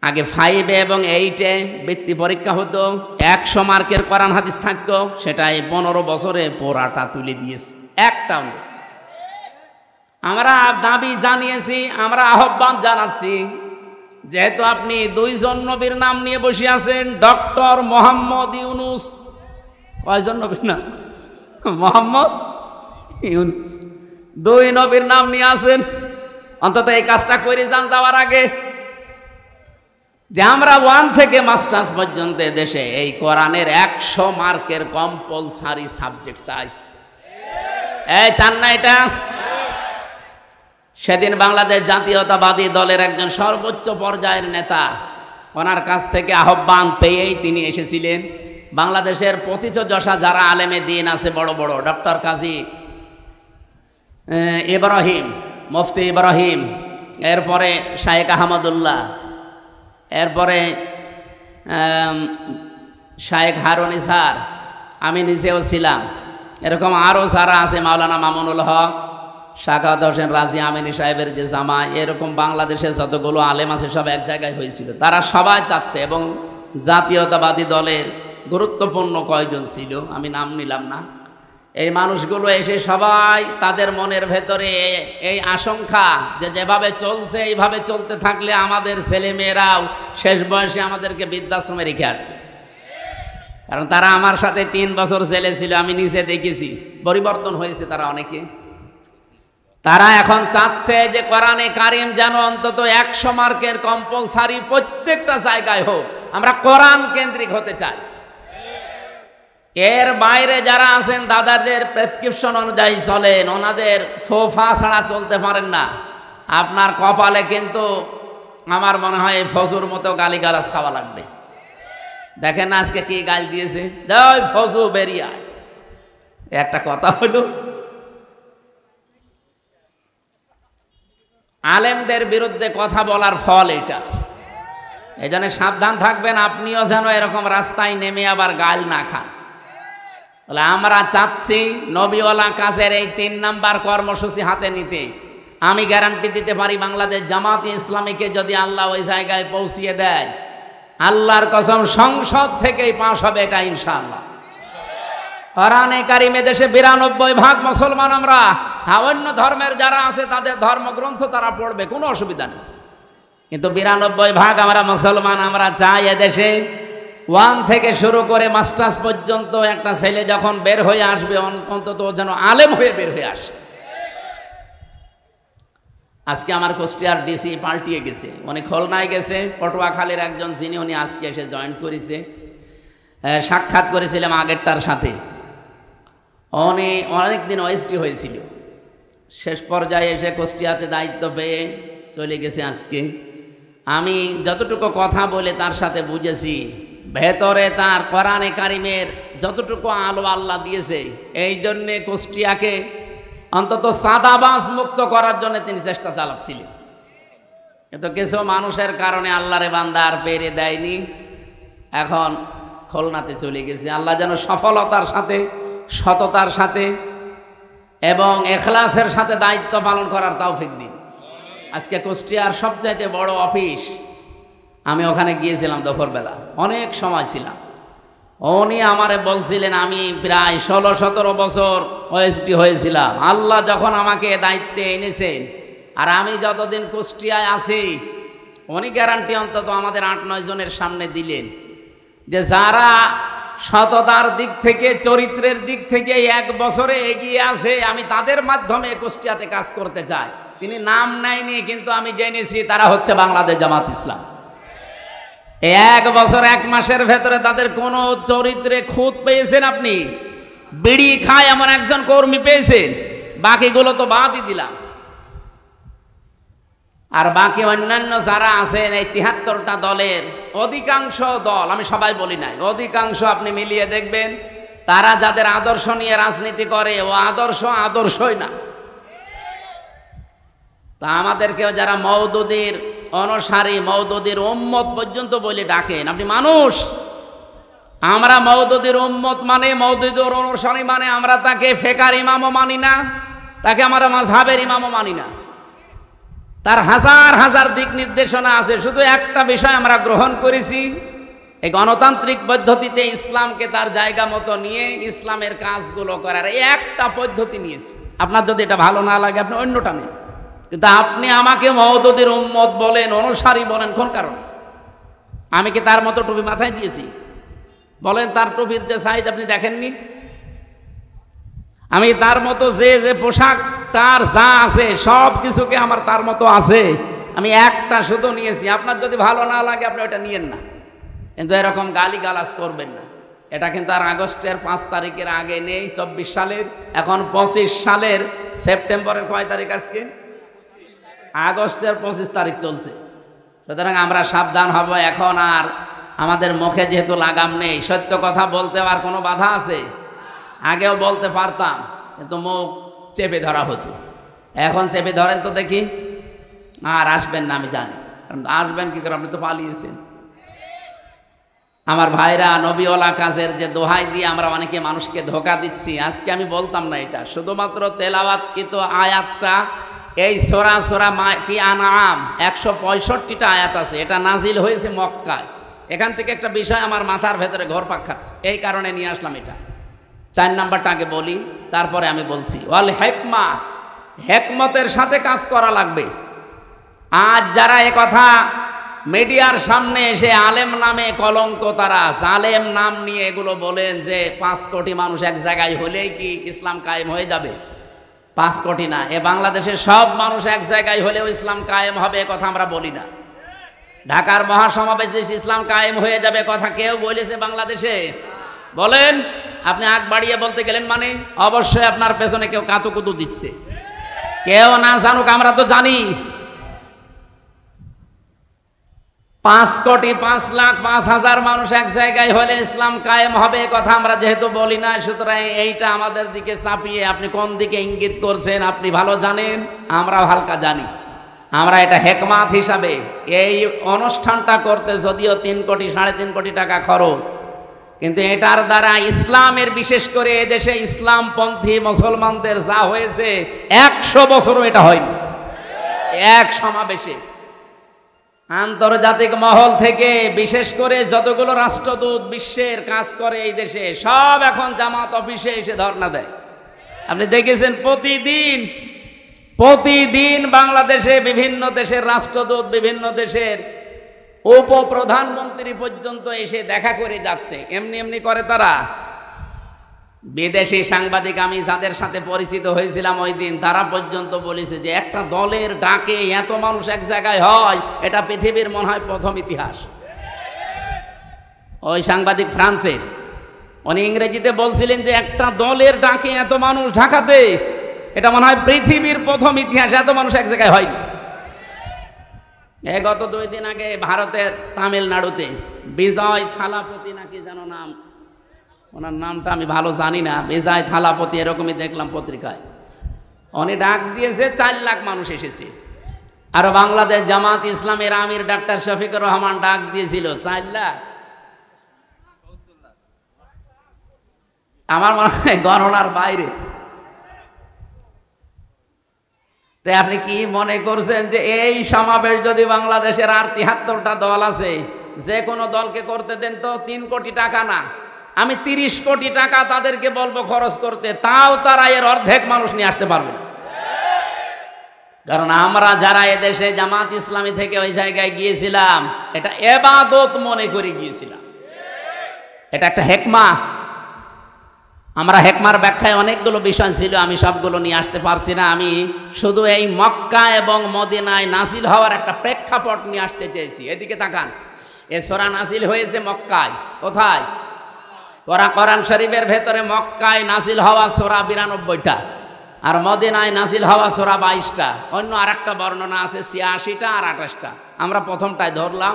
S1: আগে 5 এবং 8-এ বৃত্তি পরীক্ষা হতো, 100 মার্কের কোরআন হাদিস থাকতো, সেটা এই 15 বছরে পোড়াটা তুলে দিয়েছে, একটাও নেই। আমরা দাবি জানিয়েছি, আমরা আহ্বান জানাচ্ছি, যেহেতু আপনি 2জন নবীর নাম নিয়ে বসে আছেন, ডক্টর মোহাম্মদ ইউনুস, কয়জন নবীর নাম? মোহাম্মদ ইউনুস, 2 নবীর নাম নিয়ে আছেন। অন্তত এই কাজটা করে যান যাওয়ার আগে, যে আমরা 1 থেকে মাস্টার্স পর্যন্ত দেশে এই কোরআনের 100 মার্কের কম্পালসারি সাবজেক্ট চাই। এই চান না এটা? সেদিন বাংলাদেশ জাতীয়তাবাদী দলের একজন সর্বোচ্চ পর্যায়ের নেতা, ওনার কাছ থেকে আহ্বান পেয়েই তিনি এসেছিলেন। বাংলাদেশের পথিতযশা যারা আলেমে দিন আছে বড় বড়, ডক্টর কাজী ইব্রাহিম, মুফতি ইব্রাহিম, এরপরে শায়েখ আহমদুল্লাহ, এরপরে শায়েখ হারুন ইসহার, আমি নিজেও ছিলাম, এরকম আরও যারা আছে, মাওলানা মামুনুল হক, শাকাওয়াত হোসেন রাজি আমিনী সাহেবের যে জামাই, এরকম বাংলাদেশের যতগুলো আলেম আছে সব এক জায়গায় হয়েছিল। তারা সবাই চাচ্ছে, এবং জাতীয়তাবাদী দলের গুরুত্বপূর্ণ কয়জন ছিল, আমি নাম নিলাম না, এই মানুষগুলো এসে সবাই তাদের মনের ভেতরে এই আশঙ্কা যে যেভাবে চলছে এইভাবে চলতে থাকলে আমাদের ছেলে মেয়েরাও শেষ বয়সে আমাদেরকে বৃদ্ধাশ্রমে রেখে আসবে। কারণ তারা আমার সাথে 3 বছর জেলে ছিল, আমি নিজে দেখেছি, পরিবর্তন হয়েছে তারা অনেকে। তারা এখন চাচ্ছে যে কোরআনে কারিম যেন অন্তত 100 মার্কের কম্পালসারি প্রত্যেকটা জায়গায় হোক। আমরা কোরআন কেন্দ্রিক হতে চাই। এর বাইরে যারা আছেন দাদাদের প্রেসক্রিপশন অনুযায়ী চলেন, ওনাদের ফোফা ছাড়া চলতে পারেন না। আপনার কপালে কিন্তু আমার মনে হয় ফজুর মতো গালিগালাজ খাওয়া লাগবে। দেখেন না আজকে কি গাল দিয়েছে, দেয় ফজু বেরিয়ে আয়। একটা কথা হলো, আলেমদের বিরুদ্ধে কথা বলার ফল এটা। এই জন্য সাবধান থাকবেন, আপনিও যেন এরকম রাস্তায় নেমে আবার গাল না খান। বলে আমরা চাচ্ছি নবীওয়ালা কাজের এই 3 নাম্বার কর্মসূচি হাতে নিতে। আমি গ্যারান্টি দিতে পারি, বাংলাদেশ জামাতে ইসলামীকে যদি আল্লাহ ওই জায়গায় পৌঁছিয়ে দেয়, আল্লাহর কসম সংসদ থেকেই পাস হবে এটা ইনশাআল্লাহ। কোরআনে কারিমে দেশে 92% মুসলমান আমরা। হ্যাঁ, অন্য ধর্মের যারা আছে তাদের ধর্মগ্রন্থ তারা পড়বে, কোনো অসুবিধা নেই, কিন্তু 92% আমরা মুসলমান। আমরা চাই এদেশে 1 থেকে শুরু করে মাস্টার্স পর্যন্ত একটা ছেলে যখন বের হয়ে আসবে অন্তত যেন আলেম হয়ে বের হয়ে আসে। আজকে আমার কুষ্টিয়ার ডিসি পাল্টিয়ে গেছে, উনি খুলনায় গেছে, পটুয়াখালীর একজন যিনি উনি আজকে এসে জয়েন করেছে। সাক্ষাৎ করেছিলাম আগেরটার সাথে, উনি অনেকদিন ওএসডি হয়েছিল, শেষ পর্যায়ে এসে কুষ্টিয়াতে দায়িত্ব পেয়ে চলে গেছে আজকে। আমি যতটুকু কথা বলে তার সাথে বুঝেছি, ভেতরে তার কোরআনে কারিমের যতটুকু আলো আল্লাহ দিয়েছে, এই জন্যে কুষ্টিয়াকে অন্তত সাদাবাজ মুক্ত করার জন্য তিনি চেষ্টা চালাচ্ছিলেন। কিন্তু কিছু মানুষের কারণে আল্লাহরে বান্দা আর পেরে দেয়নি, এখন খুলনাতে চলে গেছে। আল্লাহ যেন সফলতার সাথে, সততার সাথে এবং এখলাসের সাথে দায়িত্ব পালন করার তৌফিক দিন। আজকে কুষ্টিয়ার সবচাইতে বড় অফিস, আমি ওখানে গিয়েছিলাম দুপুরবেলা, অনেক সময় ছিলাম। উনি আমারে বলছিলেন, আমি প্রায় 16-17 বছর ওএসডি হয়েছিলাম। আল্লাহ যখন আমাকে দায়িত্বে এনেছেন, আর আমি যতদিন কুষ্টিয়ায় আছি, উনি গ্যারান্টি অন্তত আমাদের 8-9 জনের সামনে দিলেন যে যারা সততার দিক থেকে, চরিত্রের দিক থেকে 1 বছরে এগিয়ে আছে, আমি তাদের মাধ্যমে কুষ্টিয়াতে কাজ করতে চাই। তিনি নাম নেয়নি, কিন্তু আমি জেনেছি তারা হচ্ছে বাংলাদেশ জামাত ইসলাম। 1 বছর 1 মাসের ভেতরে তাদের কোন চরিত্রে খুঁত পেয়েছেন আপনি? বিড়ি খায় এমন একজন কর্মী পেয়েছেন? বাকিগুলো তো বাদই দিলাম। আর বাকি অন্যান্য যারা আছেন, এই 73টা দলের অধিকাংশ দল, আমি সবাই বলি নাই, অধিকাংশ আপনি মিলিয়ে দেখবেন, তারা যাদের আদর্শ নিয়ে রাজনীতি করে, ও আদর্শই না। তা আমাদেরকেও যারা মওদুদির অনুসারী, মওদুদির উম্মত পর্যন্ত বলে ডাকেন, আপনি মানুষ। আমরা মওদুদির উম্মত মানে, মওদুদির অনুসারী মানে, আমরা তাকে ফেকার ইমামও মানি না, তাকে আমরা মাযহাবের ইমামও মানি না। তার হাজার হাজার দিক নির্দেশনা আছে, শুধু একটা বিষয় আমরা গ্রহণ করেছি, এই গণতান্ত্রিক পদ্ধতিতে ইসলামকে তার জায়গা মতো নিয়ে ইসলামের কাজগুলো করার এই একটা পদ্ধতি নিয়েছি। আপনার যদি এটা ভালো না লাগে, আপনি অন্যটা নেন, কিন্তু আপনি আমাকে মওদুদির উম্মত বলেন, অনুসারী বলেন, কোন কারণে? আমি কি তার মতো টুপি মাথায় দিয়েছি? বলেন, তার টুপির যে সাইজ আপনি দেখেননি? আমি তার মতো যে যে পোশাক, তার যা আছে সব কিছুকে আমার তার মতো আছে, আমি একটা শুধু নিয়েছি। আপনার যদি ভালো না লাগে, আপনি ওটা নিয়েন না, কিন্তু এরকম গালিগালাজ করবেন না। এটা কিন্তু আর আগস্টের 5 তারিখের আগে নেই, 24 সালের, এখন 25 সালের সেপ্টেম্বরের কয় তারিখ? আজকে আগস্টের 25 তারিখ চলছে। সুতরাং আমরা সাবধান হব। এখন আর আমাদের মুখে যেহেতু লাগাম নেই, সত্য কথা বলতে আর কোনো বাধা আছে? আগেও বলতে পারতাম, কিন্তু মুখ চেপে ধরা হতো। এখন চেপে ধরেন তো দেখি। আর আসবেন না আমি জানি, কারণ আসবেন কি করে, আপনি তো পালিয়েছেন। আমার ভাইরা, নবীওয়ালা কাজের যে দোহাই দিয়ে আমরা অনেকে মানুষকে ধোকা দিচ্ছি, আজকে আমি বলতাম না এটা, শুধুমাত্র তেলাওয়াতকৃত আয়াতটা, এই সূরা কি আনআম 165টা আয়াত আছে, এটা নাজিল হয়েছে মক্কায়। এখান থেকে একটা বিষয় আমার মাথার ভেতরে ঘুরপাক খাচ্ছে, এই কারণে নিয়ে আসলাম এটা। 4 নাম্বারটা আগে বলি, তারপরে আমি বলছি। ওয়াল হিকমা, হিকমতের সাথে কাজ করা লাগবে। আজ যারা এ কথা মিডিয়ার সামনে এসে আলেম নামে কলঙ্ক, তারা জালেম নাম নিয়ে এগুলো বলেন যে 5 কোটি মানুষ এক জায়গায় হলেই কি ইসলাম কায়েম হয়ে যাবে? 5 কোটি না, এ বাংলাদেশের সব মানুষ এক জায়গায় হলেও ইসলাম কায়েম হবে, এ কথা আমরা বলি না। ঢাকার মহাসমাবেশে ইসলাম কায়েম হয়ে যাবে কথা কেউ বলেছে বাংলাদেশে? বলেন। আপনি আগ বাড়িয়ে বলতে গেলেন মানে অবশ্যই আপনার পেছনে কেউ কাতুকুতু দিচ্ছে। কেউ না জানুক, আমরা তো জানি। 5 কোটি 5 লাখ 5,000 মানুষ এক জায়গায় হলে ইসলাম কায়েম হবে, কথা আমরা যেহেতু বলি না, সুতরাং এইটা আমাদের দিকে চাপিয়ে আপনি কোন দিকে ইঙ্গিত করছেন আপনি ভালো জানেন, আমরা হালকা জানি। আমরা এটা হেকমাত হিসাবে এই অনুষ্ঠানটা করতে যদিও 3 কোটি 3.5 কোটি টাকা খরচ, কিন্তু এটার দ্বারা ইসলামের, বিশেষ করে এদেশে ইসলামপন্থী মুসলমানদের যা হয়েছে 100 বছরও এটা হয়নি। এক সমাবেশে আন্তর্জাতিক মহল থেকে বিশেষ করে যতগুলো রাষ্ট্রদূত বিশ্বের কাজ করে এই দেশে, সব এখন জামাত অফিসে এসে ধর্ণা দেয়। আপনি দেখেছেন প্রতিদিন বাংলাদেশে বিভিন্ন দেশের রাষ্ট্রদূত, বিভিন্ন দেশের উপপ্রধানমন্ত্রী পর্যন্ত এসে দেখা করে যাচ্ছে। এমনি এমনি করে তারা বিদেশি সাংবাদিক আমি যাদের সাথে পরিচিত হয়েছিলাম ওই দিন, তারা পর্যন্ত বলেছে যে একটা দলের ডাকে এত মানুষ এক জায়গায় হয়, এটা পৃথিবীর মনে হয় প্রথম ইতিহাস। ওই সাংবাদিক ফ্রান্সের, উনি ইংরেজিতে বলছিলেন যে একটা দলের ডাকে এত মানুষ ঢাকাতে, এটা মনে হয় পৃথিবীর প্রথম ইতিহাস, এত মানুষ এক জায়গায় হয়নি। গত 2 দিন আগে ভারতের তামিলনাড়ুতে বিজয় থালাপতি নাকি যেন নাম, ওনার নামটা আমি ভালো জানি না, বিজয় থালাপতি এরকমই দেখলাম পত্রিকায়, উনি ডাক দিয়েছে 4 লাখ মানুষ এসেছে। আর বাংলাদেশ জামাত ইসলামের আমির ডাক্তার শফিকুর রহমান ডাক দিয়েছিল 4 লাখ। আমার মনে হয় গণনার বাইরে। তাই আপনি কি মনে করছেন যে এই সমাবেশ যদি বাংলাদেশের আর 73টা দল আছে, যে কোনো দলকে করতে দেন তো 3 কোটি টাকা না, আমি 30 কোটি টাকা তাদেরকে বলবো খরচ করতে, তাও তারা এর অর্ধেক মানুষ নিয়ে আসতে পারবে না। কারণ আমরা যারা এদেশে জামাত ইসলামী থেকে ওই জায়গায় গিয়েছিলাম, এটা ইবাদত মনে করে গিয়েছিলাম, এটা একটা হেকমা। আমরা হেকমার ব্যাখ্যায় অনেকগুলো বিষয় ছিল, আমি সবগুলো নিয়ে আসতে পারছি না। আমি শুধু এই মক্কা এবং মদিনায় নাজিল হওয়ার একটা প্রেক্ষাপট নিয়ে আসতে চেয়েছি। এদিকে তাকান, এ সূরা নাজিল হয়েছে মক্কায়। কোথায়? কোরআন শরীফের ভেতরে মক্কায় নাজিল হওয়া সূরা 92টা, আর মদিনায় নাজিল হওয়া সূরা 22টা। অন্য আরেকটা বর্ণনা আছে 86টা আর 28টা। আমরা প্রথমটায় ধরলাম।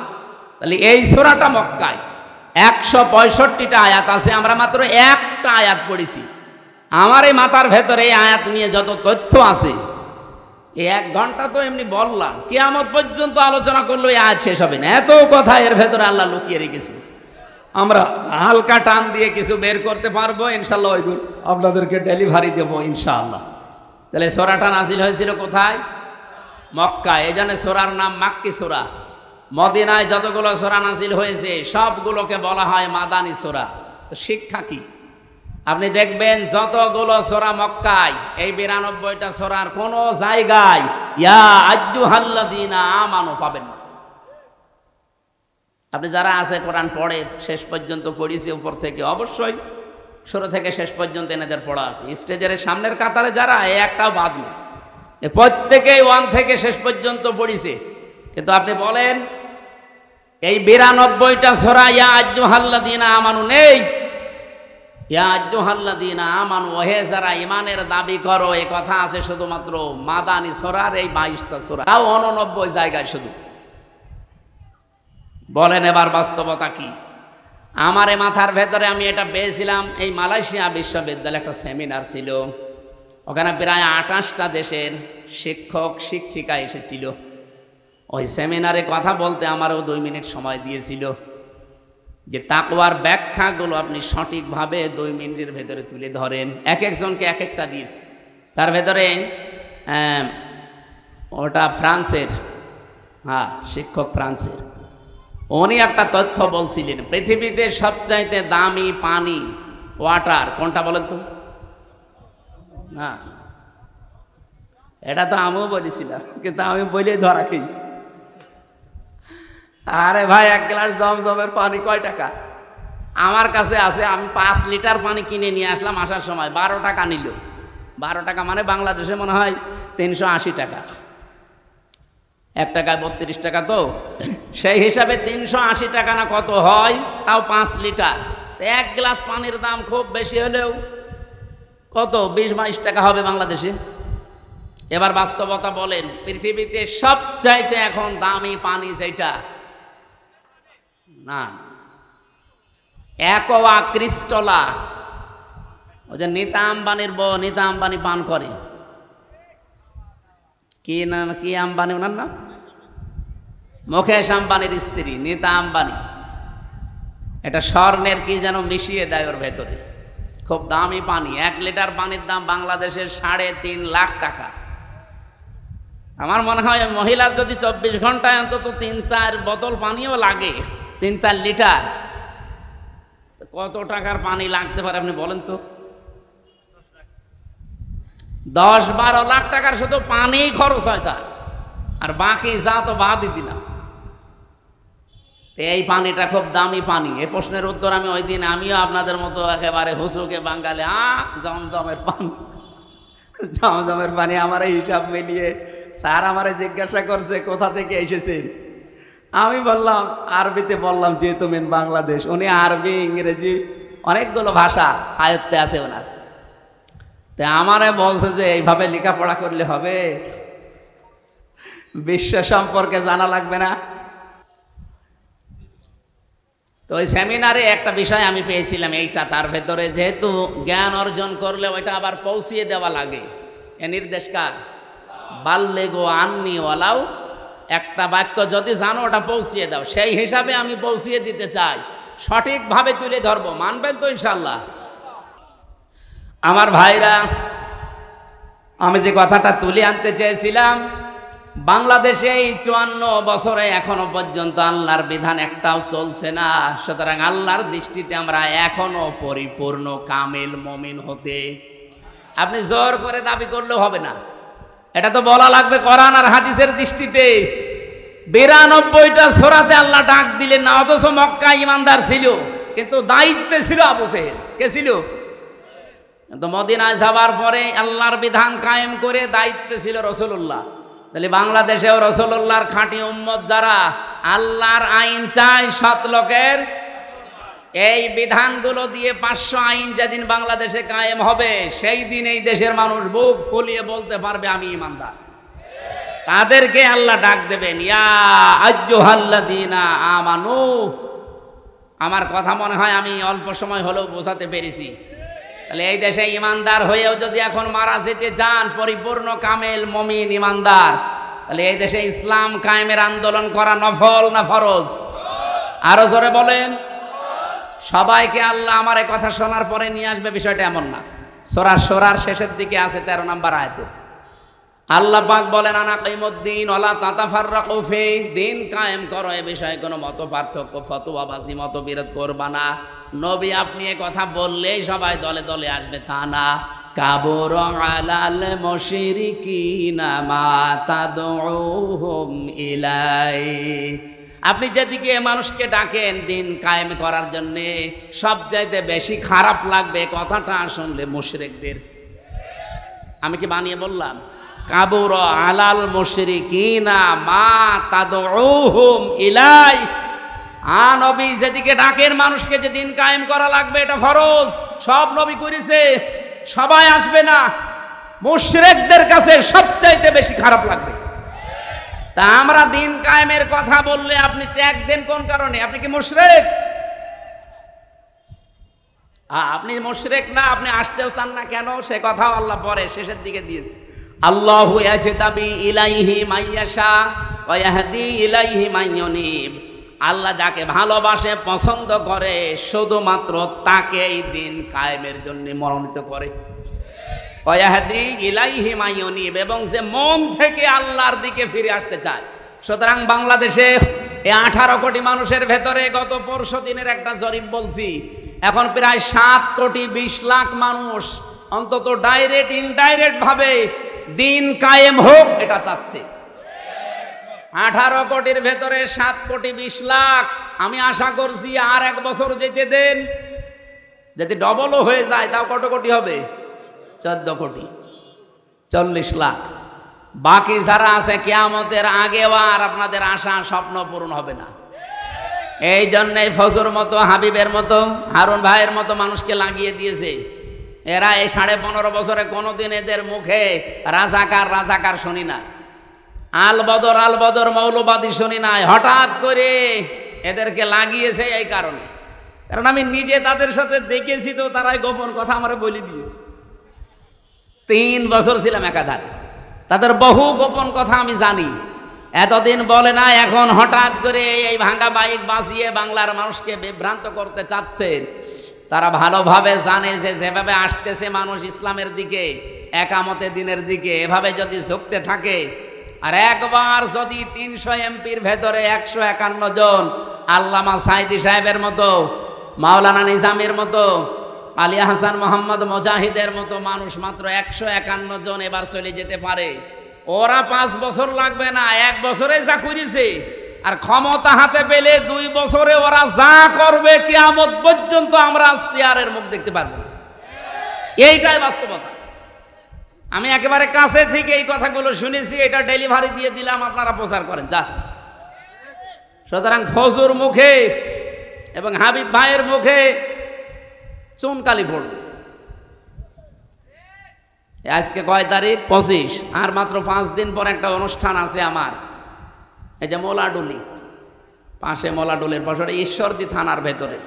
S1: তাহলে এই সূরাটা মক্কায় 165টা আয়াত আছে, আমরা মাত্র একটা আয়াত পড়েছি। আমার এই মাথার ভেতরে এই আয়াত নিয়ে যত তথ্য আছে, এই 1 ঘন্টা তো এমনি বললাম, কিয়ামত পর্যন্ত আলোচনা করলো এই আয়াত শেষ হবে না। এত কথা এর ভেতরে আল্লাহ লুকিয়ে রেখেছে। আমরা হালকা টান দিয়ে কিছু বের করতে পারবো ইনশাল্লাহ, ওইগুলো আপনাদেরকে ডেলিভারি দেবো ইনশাআল্লাহ। তাহলে সূরাটা নাজিল হয়েছিল কোথায়? মক্কায়। এই জন্য সূরার নাম মাক্কি সূরা। মদিনায় যতগুলো সূরা নাজিল হয়েছে সবগুলোকে বলা হয় মাদানী সূরা। তো শিক্ষা কি? আপনি দেখবেন যতগুলো সূরা মক্কায়, এই 92টা সূরার কোন জায়গায় ইয়া আইয়ুহাল্লাযীনা আমানু পাবেন না। আপনি যারা আছে কোরআন পড়ে শেষ পর্যন্ত পড়িয়েছি উপর থেকে, অবশ্যই শুরু থেকে শেষ পর্যন্ত এনাদের পড়া আছে। স্টেজের সামনের কাতারে যারা, একটাও বাদ নেই, প্রত্যেকেই 1 থেকে শেষ পর্যন্ত পড়িছে। কিন্তু আপনি বলেন এই 92টা সূরা ইয়া আইয়ুহাল্লাযীনা আমানু নেই। ইয়া আইয়ুহাল্লাযীনা আমানু, ওহে যারা ঈমানের দাবি করো, এই কথা আছে শুধুমাত্র মাদানী সূরার এই 22টা সূরা, তাও 89 জায়গায় শুধু। বলেন এবার বাস্তবতা কি? আমার এই মাথার ভেতরে আমি এটা পেয়েছিলাম, এই মালয়েশিয়া বিশ্ববিদ্যালয়ে একটা সেমিনার ছিল, ওখানে প্রায় 28টা দেশের শিক্ষক শিক্ষিকা এসেছিল। ওই সেমিনারে কথা বলতে আমারও 2 মিনিট সময় দিয়েছিল, যে তাকওয়ার ব্যাখ্যাগুলো আপনি সঠিকভাবে 2 মিনিটের ভেতরে তুলে ধরেন। একজনকে এক একটা দিয়েছে। তার ভেতরে ওটা ফ্রান্সের, হ্যাঁ শিক্ষক ফ্রান্সের, উনি একটা তথ্য বলছিলেন, পৃথিবীতে সবচাইতে দামি পানি ওয়াটার কোনটা বলেন তো? না, এটা তো আমিও বলেছিলাম, কিন্তু আমি বলেই ধরা খেয়েছি। আরে ভাই, 1 গ্লাস জমজমের পানি কয় টাকা? আমার কাছে আছে, আমি 5 লিটার পানি কিনে নিয়ে আসলাম, আসার সময় 12 টাকা নিল। 12 টাকা মানে বাংলাদেশে মনে হয় 380 টাকা। 1 টাকায় 32 টাকা, তো সেই হিসাবে 380 টাকা না কত হয়, তাও 5 লিটার। 1 গ্লাস পানির দাম খুব বেশি হলেও কত 20-22 টাকা হবে বাংলাদেশে। এবার বাস্তবতা বলেন, পৃথিবীতে সবচাইতে এখন দামি পানি যেটা, না অ্যাকোয়া ক্রিস্টালা, ওই যে নীতা আম্বানির বউ, নীতা আম্বানি পান করে, কি না, কি আম্বানি ওনার নাম? মুকেশ আম্বানির স্ত্রী নীতা আম্বানি। এটা স্বর্ণের কি যেন মিশিয়ে দেয় ওর ভেতরে, খুব দামি পানি। 1 লিটার পানির দাম বাংলাদেশের 3.5 লাখ টাকা। আমার মনে হয় মহিলার যদি 24 ঘন্টায় অন্তত 3-4 বোতল পানিও লাগে, 3-4 লিটার, কত টাকার পানি লাগতে পারে আপনি বলেন তো? 10-12 লাখ টাকার শুধু পানি খরচ হয় তার, আর বাকি যা তো বাদই দিলাম। এই পানিটা খুব দামি পানি। এই প্রশ্নের উত্তর আমি ওই দিন আমিও আপনাদের মতো একেবারে হুসুকে বাঙালি জমজমের পানি, জমজমের পানি। আমার হিসাব মিলিয়ে স্যার আমারে জিজ্ঞাসা করছে কোথা থেকে এসেছেন। আমি বললাম আরবিতে, বললাম যেহেতু মেন বাংলাদেশ। উনি আরবি ইংরেজি অনেকগুলো ভাষা আয়ত্তে আছে ওনার। তা আমারে বলছে যে এইভাবে লেখাপড়া করলে হবে, বিশ্ব সম্পর্কে জানা লাগবে না। তো ওই সেমিনারে একটা বিষয় আমি পেয়েছিলাম এইটা, তার ভেতরে যেহেতু জ্ঞান অর্জন করলে ওইটা আবার পৌঁছিয়ে দেওয়া লাগে। এ নির্দেশ কার? বাল্লেগো আন্নি ওয়ালাউ, একটা বাক্য যদি জানো ওটা পৌঁছিয়ে দাও। সেই হিসাবে আমি পৌঁছিয়ে দিতে চাই, সঠিকভাবে তুলে ধরবো। মানবেন তো ইনশাল্লাহ? আমার ভাইরা, আমি যে কথাটা তুলে আনতে চেয়েছিলাম, বাংলাদেশে এই 54 বছরে এখনো পর্যন্ত আল্লাহর বিধান একটাও চলছে না। সুতরাং আল্লাহর দৃষ্টিতে আমরা এখনো পরিপূর্ণ কামিল মুমিন হতে আপনি জোর করে দাবি করলেও হবে না। এটা তো বলা লাগবে কোরআন আর হাদিসের দৃষ্টিতে। 92টা সূরাতে আল্লাহ ডাক দিলেন না, অথচ মক্কা ইমানদার ছিল, কিন্তু দায়িত্বে ছিল আবু জেহেল। কে ছিল? কিন্তু মদিনায় যাওয়ার পরে আল্লাহর বিধান কায়েম করে দায়িত্বে ছিল রাসূলুল্লাহ। তাহলে বাংলাদেশেও রাসূলুল্লাহর খাঁটি উম্মত যারা আল্লাহর আইন চায় সৎ লোকের, এই বিধানগুলো দিয়ে 500 আইন যেদিন বাংলাদেশে কায়েম হবে, সেই দিন এই দেশের মানুষ বুক ফুলিয়ে বলতে পারবে আমি ইমানদার। তাদেরকে আল্লাহ ডাক দেবেন, ইয়া আইয়ুহাল্লাযীনা আমানু। আমার কথা মনে হয় আমি অল্প সময় হলেও বোঝাতে পেরেছি। তাহলে এই দেশে ইমানদার হয়েও যদি এখন মারা যেতে চান, পরিপূর্ণ কামেল মুমিন ইমানদার, তাহলে এই দেশে ইসলাম কায়েমের আন্দোলন করা নফল না ফরজ? আরো জোরে বলেন। সবাইকে আল্লাহ আমার এই কথা শোনার পরে নিয়ে আসবে, বিষয়টা এমন না। সূরা শুরার শেষের দিকে আছে 13 নম্বর আয়াতে আল্লাহ পাক বলেন, আনা কাইমুদ্দিন ওয়ালা তাতাফাররাকু ফি, দিন কায়েম করো, এ বিষয়ে কোনো মত পার্থক্য ফতোয়াবাজি মতবিরোধ করবা না। নবী আপনি এ কথা বললেই সবাই দলে দলে আসবে তা না। কাবুর আলাল মুশরিকিনা মা তাদউহুম ইলাই, আপনি যেদিকে মানুষকে ডাকেন দিন কায়েম করার জন্যে, সবচাইতে বেশি খারাপ লাগবে কথাটা শুনলে মুশরিকদের। আমি কি বানিয়ে বললাম? কাবুর আলাল মুশরিকিনা মা তাদউহুম ইলাই। নবী যেদিকে ডাকেন মানুষকে, যে দিন কায়েম করা লাগবে, এটা ফরজ, সব নবী করেছে, সবাই আসবে না। মুশরিকদের কাছে সবচাইতে বেশি খারাপ লাগবে। তা আমরা দিন কায়েমের কথা বললে আপনি ট্যাগ দেন কোন কারণে? আপনি কি মুশরিক? আপনি মুশরিক না, আপনি আসতেও চান না কেন? সে কথাও আল্লাহ পরে শেষের দিকে দিয়েছে। আল্লাহু ইয়াজতাবি ইলাইহি মাইয়াশা ওয়া ইয়াহদি ইলাইহি মাইয়ুনিব। আল্লাহ যাকে ভালোবাসে, পছন্দ করে, শুধুমাত্র তাকে এই দিন কায়েমের জন্য মনোনীত করে। ওয়া ইয়াহদি ইলাইহি মাইয়ুনিব, এবং যে মন থেকে আল্লাহর দিকে ফিরে আসতে চায়। সুতরাং বাংলাদেশে এই 18 কোটি মানুষের ভেতরে গত পরশু দিনের একটা জরিপ বলছি, এখন প্রায় 7 কোটি 20 লাখ মানুষ অন্তত ডাইরেক্ট ইনডাইরেক্ট ভাবে দিন কায়েম হোক এটা চাচ্ছে। 18 কোটির ভেতরে 7 কোটি 20 লাখ। আমি আশা করছি আর 1 বছর যেতে দেন, যদি ডবলও হয়ে যায় তাও কত কোটি হবে? 14 কোটি 40 লাখ। বাকি যারা আছে কিয়ামতের আগেও আর আপনাদের আশা স্বপ্ন পূরণ হবে না। এই জন্যই ফজর মতো, হাবিবের মতো, হারুন ভাইয়ের মতো মানুষকে লাগিয়ে দিয়েছে। এরা এই 15.5 বছরে কোনোদিন এদের মুখে রাজাকার রাজাকার শুনি না, আলবদর আলবদর মৌলবাদী শুনি নাই। হঠাৎ করে এদেরকে লাগিয়েছে এই কারণে, কারণ আমি নিজে তাদের সাথে দেখেছি, তো তারাই গোপন কথা আমারে বলে দিয়েছে। 3 বছর ছিলাম একাধারে, তাদের বহু গোপন কথা আমি জানি। এতদিন বলে না, এখন হঠাৎ করে এই ভাঙা বাইক বাঁচিয়ে বাংলার মানুষকে বিভ্রান্ত করতে চাচ্ছেন। তারা ভালোভাবে জানে যে যেভাবে আসতেছে মানুষ ইসলামের দিকে, একামতে দিনের দিকে, এভাবে যদি ঝুঁকতে থাকে, আর একবার যদি 300 এমপির ভেতরে 151 জন আল্লামা সাইদি সাহেবের মতো, মাওলানা নিজামের মতো, আলী হাসান মোহাম্মদ মুজাহিদের মতো মানুষ মাত্র 151 জন এবার চলে যেতে পারে, ওরা 5 বছর লাগবে না, 1 বছরে যা করেছে আর ক্ষমতা হাতে পেলে 2 বছরে ওরা যা করবে কিয়ামত পর্যন্ত আমরা চেয়ারের মুখ দেখতে পারবো না। এইটাই বাস্তবতা। আমি একেবারে কাছে থেকে এই কথাগুলো শুনেছি, এটা ডেলিভারি দিয়ে দিলাম, আপনারা প্রচার করেন যা। সুতরাং ফজুর মুখে এবং হাবিব ভাইয়ের মুখে চুনকালি পড়বে। আজকে কয় তারিখ? 25। আর মাত্র 5 দিন পর একটা অনুষ্ঠান আছে আমার, এই যে মোলাডুলি পাশে, মোলাডুলির পাশে ঈশ্বরদী থানার ভেতরে।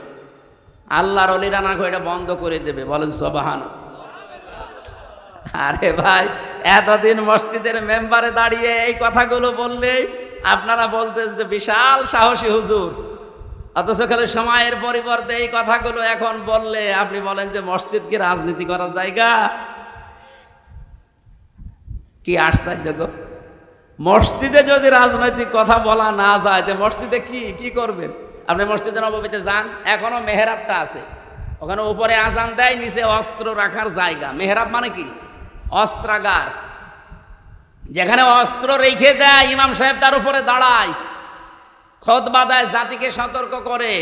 S1: আল্লাহর ওলিরা না এটা বন্ধ করে দেবে, বলেন সুবহানাল্লাহ। আরে ভাই, এতদিন মসজিদের মেম্বারে দাঁড়িয়ে এই কথাগুলো বললে আপনারা বলতেন যে বিশাল সাহসী হুজুর, অথচ খালি সময়ের পরিবর্তে এই কথাগুলো এখন বললে আপনি বলেন যে মসজিদ কি রাজনীতি করার জায়গা? কি আশ্চর্য গো! মসজিদে যদি রাজনৈতিক কথা বলা না যায়, তো মসজিদে কি করবেন? আপনি মসজিদে নববীতে যান, এখনো মেহরাবটা আছে, ওখানে উপরে আজান দেয়, নিচে অস্ত্র রাখার জায়গা। মেহরাব মানে কি? অস্ত্রাগার, যেখানে অস্ত্র রেখে দেয়, ইমাম সাহেব তার উপরে দাঁড়ায়, খুতবা দেয়, জাতিকে সতর্ক করে।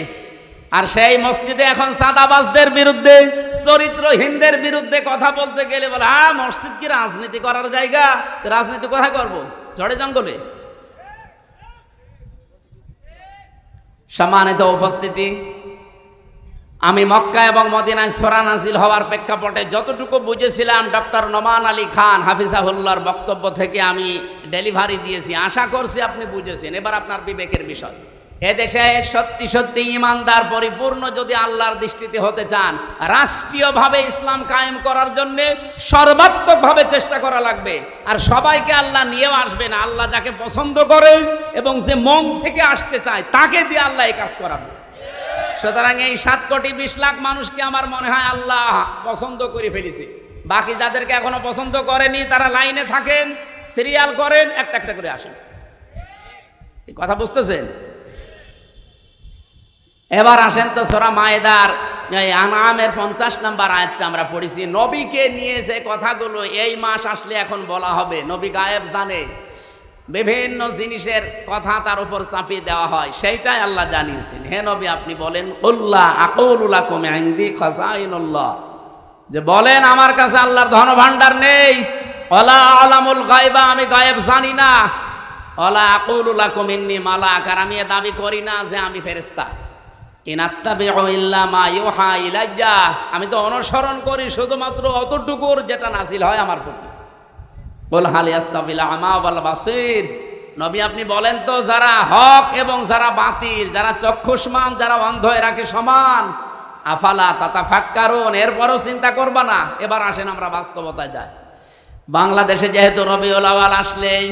S1: আর সেই মসজিদে এখন চাঁদাবাজদের বিরুদ্ধে, চরিত্রহীনদের বিরুদ্ধে কথা বলতে গেলে বলে, হ্যাঁ মসজিদ কি রাজনীতি করার জায়গা? রাজনীতি কোথায় করবো? ঝড়ে জঙ্গলে। সম্মানিত উপস্থিতি, আমি মক্কা এবং মদিনায় সূরা নাযিল হওয়ার প্রেক্ষাপটে যতটুকু বুঝেছিলাম ডক্টর নোমান আলী খান হাফিজাহুল্লাহর বক্তব্য থেকে আমি ডেলিভারি দিয়েছি। আশা করছি আপনি বুঝেছেন। এবার আপনার বিবেকের বিষয়, এদেশে সত্যি সত্যি ইমানদার পরিপূর্ণ যদি আল্লাহর দৃষ্টিতে হতে চান, রাষ্ট্রীয়ভাবে ইসলাম কায়েম করার জন্য সর্বাত্মকভাবে চেষ্টা করা লাগবে। আর সবাইকে আল্লাহ নিয়েও আসবে না, আল্লাহ যাকে পছন্দ করে এবং যে মন থেকে আসতে চায় তাকে দিয়ে আল্লাহ এই কাজ করাবে। সুতরাং এই 7 কোটি 20 লাখ মানুষকে আমার মনে হয় আল্লাহ পছন্দ করে ফেলেছে। বাকি যাদেরকে এখনো পছন্দ করেনি তারা লাইনে থাকেন, সিরিয়াল করেন, একটা একটা করে আসেন। এই কথা বুঝতেছেন? এবার আসেন তো সূরা মায়েদার আনআমের 50 নম্বর আয়াতটা আমরা পড়েছি। নবীকে নিয়ে যে কথাগুলো এই মাস আসলে এখন বলা হবে, নবী গায়েব জানে, বিভিন্ন জিনিসের কথা তার উপর চাপিয়ে দেওয়া হয়, সেইটাই আল্লাহ জানিয়েছেন। হে নবী আপনি বলেন, উল্লাহ আকুলু লাকুম ইনদি খাযাইনুল্লাহ, যে বলেন আমার কাছে আল্লাহর ধনভাণ্ডার নেই। ওয়ালা আলামুল গায়বা, আমি গায়েব জানি না। ওয়ালা আকুলু লাকুম ইন্নী মালাক, আর আমি দাবি করি না যে আমি ফেরেশতা। ইন আত্তাবিউ ইল্লা মা ইউহা ইলাইয়া, আমি তো অনুসরণ করি শুধুমাত্র অতটুকুর যেটা নাযিল হয় আমার প্রতি। বল হাল ইয়াস্তাবিল আমা ওয়াল বাসীর, নবী আপনি বলেন তো যারা হক এবং যারা বাতিল, যারা চক্ষুষ্মান যারা অন্ধ, এরা কি সমান? আফালা তাতাফাক্কারুন, এরপরও চিন্তা করবা না? এবার আসেন আমরা বাস্তবতায় যাই। বাংলাদেশে যেহেতু রবিউল আউয়াল আসলেই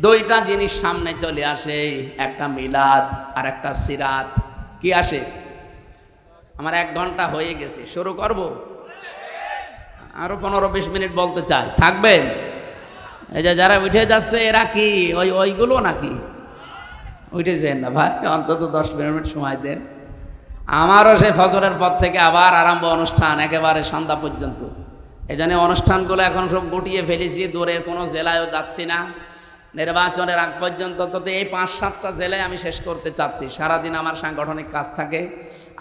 S1: 2টা জিনিস সামনে চলে আসে, একটা মিলাদ আর একটা সিরাত। কি আসে? আমার 1 ঘন্টা হয়ে গেছে, শুরু করব? আরো 15-20 মিনিট বলতে চাই, থাকবেন? এই যে যারা উঠে যাচ্ছে এরা কি ওইগুলো নাকি? উঠেছেন না ভাই, অন্তত 10 মিনিট সময় দেন। আমারও সে ফজরের পর থেকে আবার আরম্ভ অনুষ্ঠান, একেবারে সন্ধ্যা পর্যন্ত। এই জন্য অনুষ্ঠানগুলো এখন সব গুটিয়ে ফেলেছি, দূরের কোনো জেলায়ও যাচ্ছি না। নির্বাচনের আগ পর্যন্ত তো এই 5-7টা জেলায় আমি শেষ করতে চাচ্ছি। সারাদিন আমার সাংগঠনিক কাজ থাকে,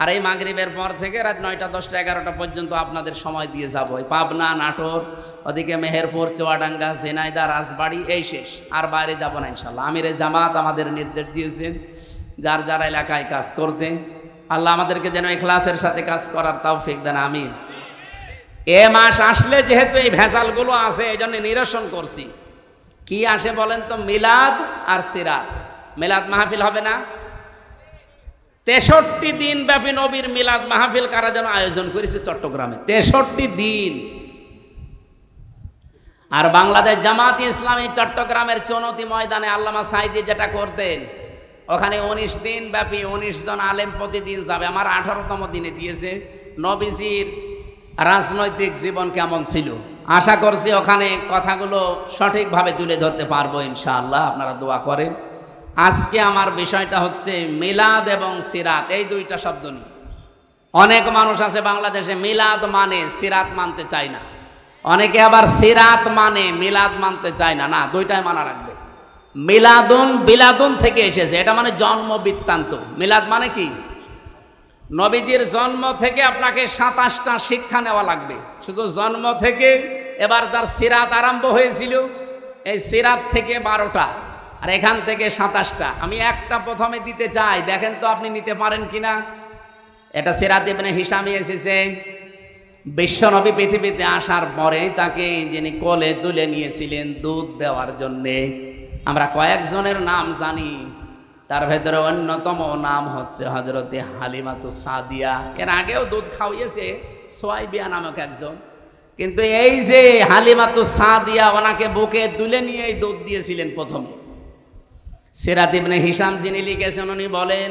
S1: আর এই মাগরিবের পর থেকে রাত 9টা 10টা 11টা পর্যন্ত আপনাদের সময় দিয়ে যাবো। পাবনা, নাটোর, ওদিকে মেহেরপুর, চুয়াডাঙ্গা, ঝিনাইদহ, রাজবাড়ী, এই শেষ। আর বাইরে যাব না ইনশাল্লাহ। আমিরে জামাত আমাদের নির্দেশ দিয়েছেন যার যার এলাকায় কাজ করতে। আল্লাহ আমাদেরকে যেন ইখলাসের সাথে কাজ করার তৌফিক দেন, আমিন। এ মাস আসলে যেহেতু এই ভেজালগুলো আছে, এই জন্য নিরসন করছি। কি আসে বলেন তো? মিলাদ আর সিরাত। মিলাদ মাহফিল হবে না? 63 দিন ব্যাপী নবীর মিলাদ মাহফিল কারা যেন আয়োজন করেছে চট্টগ্রামে, 63 দিন। আর বাংলাদেশ জামাত ইসলামী চট্টগ্রামের চনতি ময়দানে আল্লামা সাঈদী যেটা করতেন, ওখানে 19 দিন ব্যাপী 19 জন আলেম প্রতিদিন যাবে। আমার 18তম দিনে দিয়েছে নবীজির রাজনৈতিক জীবন কেমন ছিল। আশা করছি ওখানে কথাগুলো সঠিকভাবে তুলে ধরতে পারবো ইনশাআল্লাহ, আপনারা দোয়া করেন। আজকে আমার বিষয়টা হচ্ছে মিলাদ এবং সিরাত, এই 2টা শব্দ নিয়ে। অনেক মানুষ আছে বাংলাদেশে মিলাদ মানে সিরাত মানতে চায় না, অনেকে আবার সিরাত মানে মিলাদ মানতে চায় না। না, 2টাই মানা রাখবে। মিলাদুন বিলাদুন থেকে এসেছে, এটা মানে জন্ম বৃত্তান্ত। মিলাদ মানে কি? নবীজির জন্ম থেকে আপনাকে 27টা শিক্ষা নেওয়া লাগবে, শুধু জন্ম থেকে। এবার তার সিরাত আরম্ভ হয়েছিল, এই সিরাত থেকে 12টা, আর এখান থেকে 27টা। আমি একটা প্রথমে দিতে চাই, দেখেন তো আপনি নিতে পারেন কিনা। এটা সিরাত ইবনে হিশামে এসেছে। বিশ্বনবী পৃথিবীতে আসার পরে তাকে যিনি কোলে তুলে নিয়েছিলেন দুধ দেওয়ার জন্যে, আমরা কয়েকজনের নাম জানি, তার ভেতরে অন্যতম নাম হচ্ছে হযরতে হালিমাতুস সাদিয়া। এর আগেও দুধ খাওয়িয়েছে সোয়াইবিয়া নামক একজন, কিন্তু এই যে হালিমাতুস সাদিয়া, ওনাকে বুকে তুলে নিয়ে এই দুধ দিয়েছিলেন প্রথমে। সিরাত ইবনে হিশাম যিনি লিখেছেন, উনি বলেন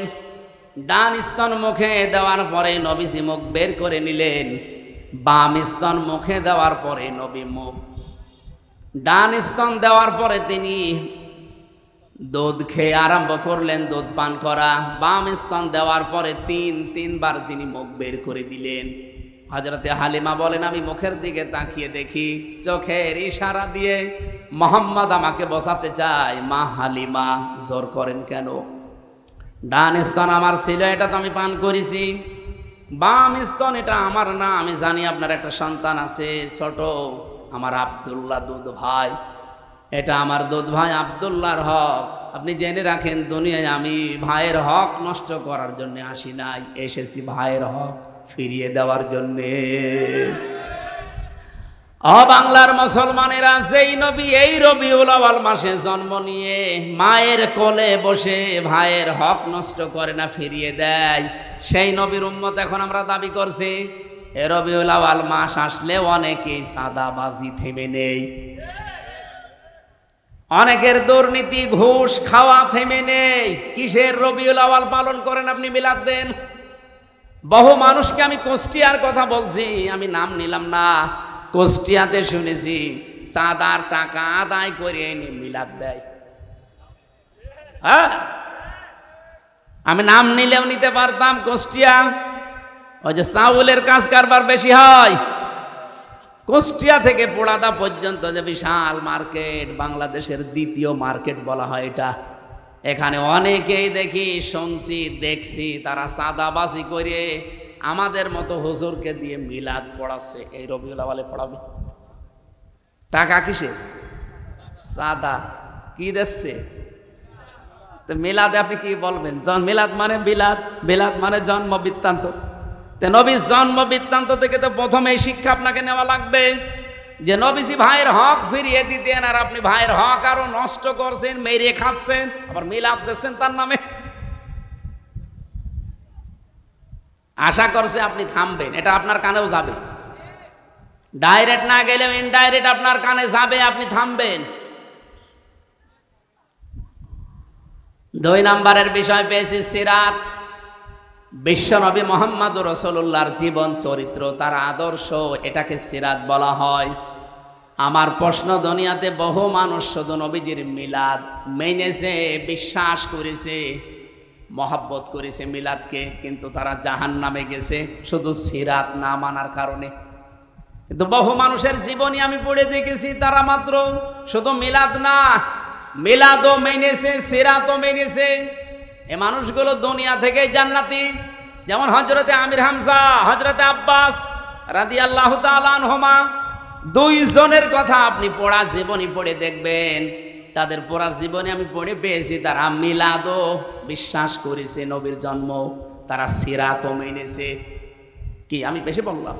S1: ডান স্তন মুখে দেওয়ার পরে নবীজি মুখ বের করে নিলেন, বাম স্তন মুখে দেওয়ার পরে নবী মুখ, ডান স্তন দেওয়ার পরে তিনি দুধ খেয়ে আরম্ভ করলেন দুধ পান করা। বাম স্তন দেওয়ার পরে তিনবার তিনি মুখ বের করে দিলেন। হযরতে হালিমা বলেন, আমি মুখের দিকে তাকিয়ে দেখি, চোখের ইশারা দিয়ে মোহাম্মদ আমাকে বসাতে চায়। মা হালিমা, জোর করেন কেন? ডান স্তন আমার ছিল, এটা তো আমি পান করেছি। বাম স্তন এটা আমার না, আমি জানি আপনার একটা সন্তান আছে ছোট, আমার আব্দুল্লাহ দুধ ভাই, এটা আমার দুধ ভাই আব্দুল্লাহর হক। আপনি জেনে রাখেন, দুনিয়ায় আমি ভাইয়ের হক নষ্ট করার জন্য আসি নাই, এসেছি ভাইয়ের হক ফিরিয়ে দেওয়ার জন্যে। বাংলার মুসলমানেরা, যেই নবী এই রবিউল আউয়াল মাসে জন্ম নিয়ে মায়ের কোলে বসে ভাইয়ের হক নষ্ট করে না, ফিরিয়ে দেয়, সেই নবীর উম্মত এখন আমরা দাবি করছি। এ রবিউল আউয়াল মাস আসলে অনেকেই সাদাবাজি থেমে নেই, অনেকের দুর্নীতি ঘুষ খাওয়া থেমে নেই। কিসের রবিউল আউয়াল পালন করেন আপনি, মিলাদ দেন। বহু মানুষকে আমি কুষ্টিয়ার কথা বলছি, আমি নাম নিলাম না, কুষ্টিয়াতে শুনেছি চাঁদার টাকা আদায় করে এনে মিলাদ দেয়। হ্যাঁ, আমি নাম নিলেও নিতে পারতাম। কুষ্টিয়া, ওই যে চাউলের কাজ কারবার বেশি হয়, কুষ্টিয়া থেকে পোড়াদা পর্যন্ত যে বিশাল মার্কেট, বাংলাদেশের দ্বিতীয় মার্কেট বলা হয় এটা। এখানে অনেকেই দেখি, শুনছি, দেখছি, তারা সাদাবাজি করে আমাদের মতো হুজুরকে দিয়ে মিলাদ পড়াচ্ছে। এই রবিউল আউয়ালে পড়াবে, টাকা কিসে? সাদা কি দিচ্ছে? তো মিলাদে আপনি কি বলবেন? মিলাদ মানে বিলাদ, বিলাদ মানে জন্ম বৃত্তান্ত। তো নবীর জন্ম বৃত্তান্ত থেকে তো প্রথমেই শিক্ষা আপনাকে নেওয়া লাগবে যে নবীজি ভাইয়ের হক ফিরিয়ে দিতেন, আর আপনি ভাইয়ের হক আরো নষ্ট করছেন, মেরে খাচ্ছেন, আবার মিলাদ দিচ্ছেন তার নামে। আশা করছে আপনি থামবেন, এটা আপনার কানেও যাবে, ডাইরেক্ট না গেলেও ইনডাইরেক্ট আপনার কানে যাবে, আপনি থামবেন। 2 নম্বরের বিষয় পেয়েছি সিরাত। বিশ্বনবী মুহাম্মদুর রাসূলুল্লাহর জীবন চরিত্র, তার আদর্শ, এটাকে সিরাত বলা হয়। আমার প্রশ্ন, দুনিয়াতে বহু মানুষ শুধু নবীজির মিলাদ মেনেছে, বিশ্বাস করেছে, মহব্বত করেছে মিলাদকে, কিন্তু তারা জাহান্নামে গেছে শুধু সিরাত না মানার কারণে। কিন্তু বহু মানুষের জীবনী আমি পড়ে দেখেছি, তারা মাত্র শুধু মিলাদ না, মিলাদও মেনেছে, সিরাতও মেনেছে। এ মানুষগুলো দুনিয়া থেকে জান্নাতি। যেমন হযরতে আমির হামজা, হযরতে আব্বাস রাদিয়াল্লাহু তাআলা আনহুমা, 2 জনের কথা আপনি পড়া জীবনী পড়ে দেখবেন, তাদের পড়া জীবনে আমি পড়ে পেয়েছি, তারা মিলাদও বিশ্বাস করেছে, নবীর জন্ম, তারা সিরাতও মেনেছে। কি আমি বেশি বললাম?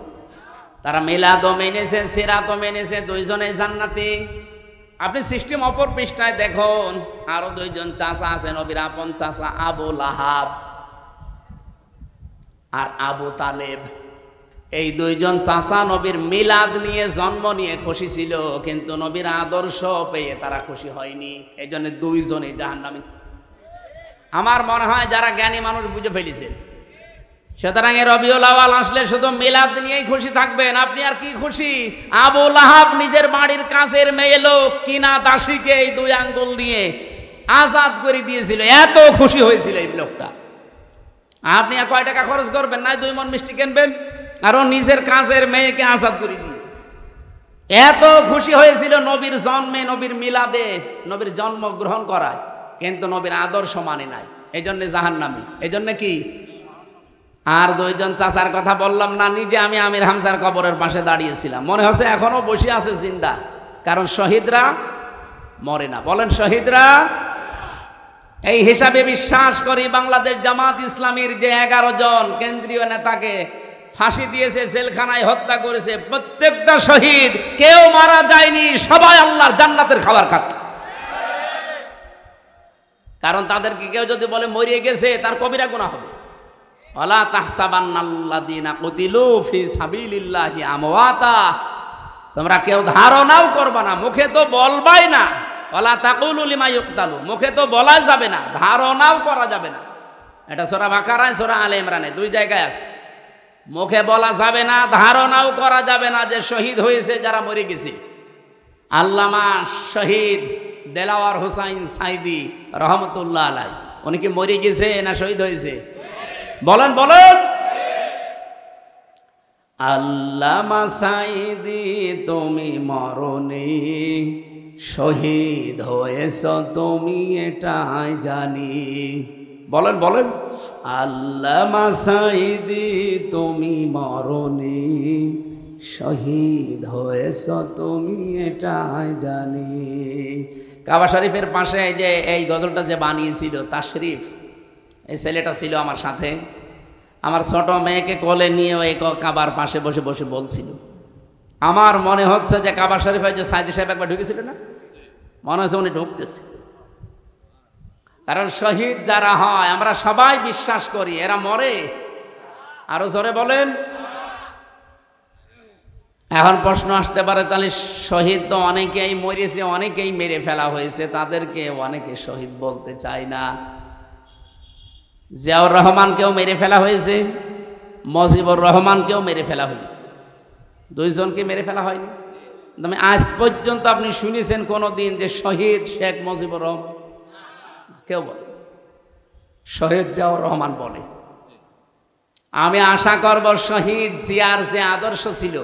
S1: তারা মিলাদও মেনেছে, সিরাতও মেনেছে, 2 জনে জান্নাতি। আপনি সিস্টেম অপর পৃষ্ঠায় দেখুন, আরো 2 জন চাচা আছে, নবীর আপন চাচা, আবু লাহাব আর আবু তালেব। এই 2 জন চাচা নবীর মিলাদ নিয়ে, জন্ম নিয়ে খুশি ছিল, কিন্তু নবীর আদর্শ পেয়ে তারা খুশি হয়নি, এই জন্য 2 জনই জাহান্নামী। আমার মনে হয় যারা জ্ঞানী মানুষ বুঝে ফেলেছেন। সুতরাং রবিউল আউয়াল আসলে শুধু মিলাদ নিয়েই খুশি থাকবেন, আপনি আর কি খুশি? আবু লাহাব নিজের বাড়ির কাছের মেয়ে লোক কিনা দাসীকে এই 2 আঙ্গুল নিয়ে আজাদ করে দিয়েছিল, এত খুশি হয়েছিল এই লোকটা। আপনি আর কয় টাকা খরচ করবেন না, 2 মণ মিষ্টি কিনবেন, আর ও নিজের কাছের মেয়েকে আজাদ করে দিয়েছে। এত খুশি হয়েছিল নবীর জন্মে, নবীর মিলাদে, নবীর জন্ম গ্রহণ করায়, কিন্তু নবীর আদর্শ মানে নাই, এই জন্য জাহান্নামী। এই জন্য কি? আর দুইজন চাচার কথা বললাম না, নিজে আমি আমির হামজার কবরের পাশে দাঁড়িয়েছিলাম, মনে হচ্ছে এখনো বসে আছে জিন্দা, কারণ শহীদরা মরে না। বলেন শহীদরা। এই হিসাবে বিশ্বাস করি বাংলাদেশ জামাত ইসলামীর যে 11 জন কেন্দ্রীয় নেতাকে ফাঁসি দিয়েছে, জেলখানায় হত্যা করেছে, প্রত্যেকটা শহীদ, কেউ মারা যায়নি, সবাই আল্লাহর জান্নাতের খাবার খাচ্ছে। কারণ তাদেরকে কেউ যদি বলে মরিয়ে গেছে, তার কবিরা গুনাহ হবে। ওয়ালা তাহসাবান্নাল্লাযীনা কুতিলু ফি সাবিলিল্লাহি আমওয়াতা, তোমরা কেউ ধারণাও করবা না, মুখে তো বলবাই না। ওয়ালা তাকুলু লিমা ইউকতালু, মুখে তো বলা যাবে না, ধারণাও করা যাবে না। এটা সূরা বাকারায়, সূরা আলে ইমরানে 2 জায়গায় আছে। মুখে বলা যাবে না, ধারণাও করা যাবে না যে শহীদ হয়েছে যারা মরে গেছে। আল্লামা শহীদ দেলাওয়ার হোসাইন সাইদি রহমতুল্লাহ আলাই, উনি কি মরে গেছে না শহীদ হয়েছে? বলেন বলেন। আল্লামা সাইদি তুমি মরনি, শহীদ হয়েছ তুমি এটাই জানি। বলেন বলেন। আল্লামা সাইদি তুমি মরনি, শহীদ হয়েছ তুমি এটাই জানি। কাবা শরীফের পাশে যে এই গজলটা যে বানিয়েছিল তাশরিফ, এই ছেলেটা ছিল আমার সাথে, আমার ছোট মেয়েকে কোলে নিয়ে ওই কাবার পাশে বসে বসে বলছিল। আমার মনে হচ্ছে যে কাবা শরীফে যে সাইদি সাহেব একবার ঢুকেছিল না, মনে হচ্ছে উনি ঢুকতেছে। কারণ শহীদ যারা হয় আমরা সবাই বিশ্বাস করি এরা মরে। আরো জোরে বলেন। এখন প্রশ্ন আসতে পারে, তাহলে শহীদ তো অনেকেই মরেছে, অনেকেই মেরে ফেলা হয়েছে, তাদেরকে অনেকে শহীদ বলতে চায় না। জিয়াউর রহমানকেও মেরে ফেলা হয়েছে, মুজিবুর রহমানকেও মেরে ফেলা হয়েছে, 2 জনকে মেরে ফেলা হয়নি। তবে আজ পর্যন্ত আপনি শুনেছেন কোনো দিন যে শহীদ শেখ মুজিবুর রহমান? কেউ বলে। শহীদ জিয়াউর রহমান বলে। আমি আশা করব শহীদ জিয়ার যে আদর্শ ছিল,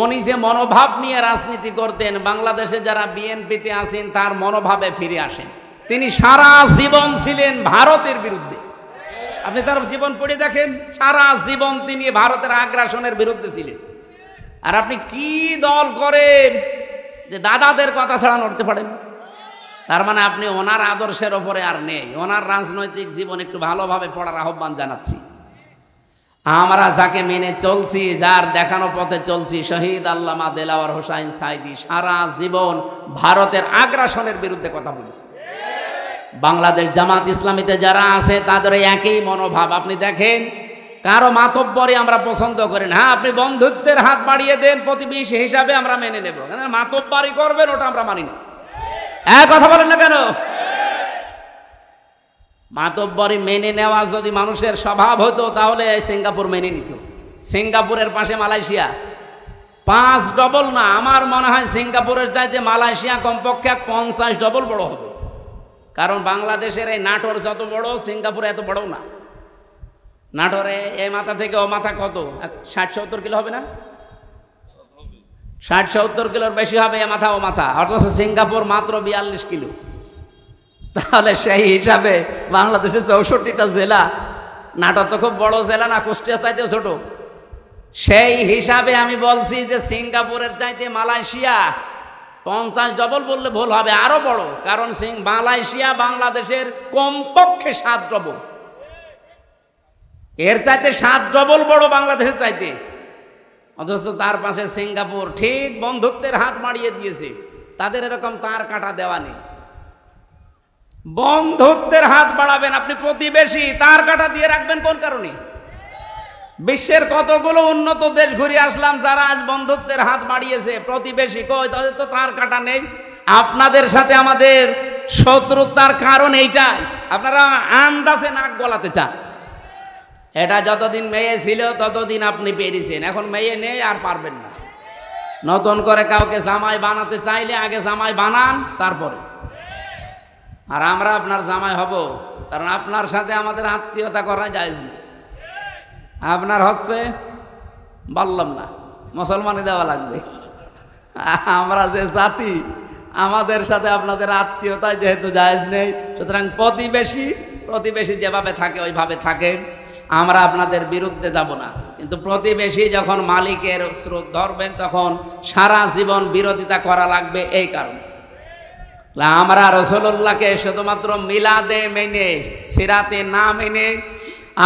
S1: উনি যে মনোভাব নিয়ে রাজনীতি করতেন, বাংলাদেশে যারা বিএনপিতে আছেন তার মনোভাবে ফিরে আসেন। তিনি সারা জীবন ছিলেন ভারতের বিরুদ্ধে। আপনি তার জীবন পড়ে দেখেন, সারা জীবন তিনি ভারতের আগ্রাসনের বিরুদ্ধে ছিলেন। আর আপনি কি দল করেন যে দাদাদের কথা ছাড়া নড়তে পারেন? তার মানে আপনি ওনার আদর্শের ওপরে আর নেই। ওনার রাজনৈতিক জীবন একটু ভালোভাবে পড়ার আহ্বান জানাচ্ছি। আমরা যাকে মেনে চলছি, যার দেখানো পথে চলছি, শহীদ আল্লামা দেলাওয়ার হোসাইন সাইদি সারা জীবন ভারতের আগ্রাসনের বিরুদ্ধে কথা বলেছে। বাংলাদেশ জামাত ইসলামীতে যারা আছে তাদের একই মনোভাব। আপনি দেখেন, কারো মাতব্বরি আমরা পছন্দ করি না। হ্যাঁ, আপনি বন্ধুত্বের হাত বাড়িয়ে দেন, প্রতিবেশী হিসাবে আমরা মেনে নেব। মাতব্বরি করবেন ওটা আমরা মানি না। কথা বলেন না কেন? মাতব্বরি মেনে নেওয়া যদি মানুষের স্বভাব হতো তাহলে সিঙ্গাপুর মেনে নিত। সিঙ্গাপুরের পাশে মালয়েশিয়া, 5 ডবল না, আমার মনে হয় সিঙ্গাপুরের চাইতে মালয়েশিয়া কমপক্ষে 50 ডবল বড় হবে। কারণ বাংলাদেশের এই নাটোর যত বড়, সিঙ্গাপুর এত বড় না। নাটোরে এই মাথা থেকে ও মাথা কত, 60-70 কিলো হবে না? 60-70 কিলোর বেশি হবে এ মাথা ও মাথা, অথচ সিঙ্গাপুর মাত্র 42 কিলো। তাহলে সেই হিসাবে বাংলাদেশের 64টা জেলা, নাটোর তো খুব বড় জেলা না, কুষ্টিয়া চাইতেও ছোট। সেই হিসাবে আমি বলছি যে সিঙ্গাপুরের চাইতে মালয়েশিয়া 50 ডবল বললে ভুল হবে, আরো বড়। কারণ মালয়েশিয়া বাংলাদেশের কমপক্ষে 7 ডবল, এর চাইতে 7 ডবল বড় বাংলাদেশের চাইতে। অথচ তার পাশে সিঙ্গাপুর ঠিক বন্ধুত্বের হাত বাড়িয়ে দিয়েছে। তাদের এরকম তার কাটা দেওয়া নেই। বন্ধুত্বের হাত বাড়াবেন আপনি, প্রতিবেশী তার কাটা দিয়ে রাখবেন কোন কারণে? বিশ্বের কতগুলো উন্নত দেশ ঘুরে আসলাম, যারা আজ বন্ধুত্বের হাত বাড়িয়েছে, প্রতিবেশী কই? তাদের তো তার কাটা নেই। আপনাদের সাথে আমাদের শত্রুতার কারণ এইটাই, আপনারা আন্দাজে নাক গলাতে চান। এটা যতদিন মেয়ে ছিল ততদিন আপনি পেরেছেন, এখন মেয়ে নেই আর পারবেন না। নতুন করে কাউকে জামাই বানাতে চাইলে আগে জামাই বানান, তারপরে। আর আমরা আপনার জামাই হব, কারণ আপনার সাথে আমাদের আত্মীয়তা করা জায়েজ না। আপনার হচ্ছে বললাম না, মুসলমানই দেওয়া লাগবে। আমরা যে জাতি, আমাদের সাথে আপনাদের আত্মীয়তায় যেহেতু জায়েজ নেই, সুতরাং প্রতিবেশী যেভাবে থাকে ওইভাবে থাকে। আমরা আপনাদের বিরুদ্ধে যাব না, কিন্তু প্রতিবেশী যখন মালিকের স্রোত ধরবেন তখন সারা জীবন বিরোধিতা করা লাগবে। এই কারণে আমরা রাসূলুল্লাহকে শুধুমাত্র মিলাদে মেনে, সিরাতে না মেনে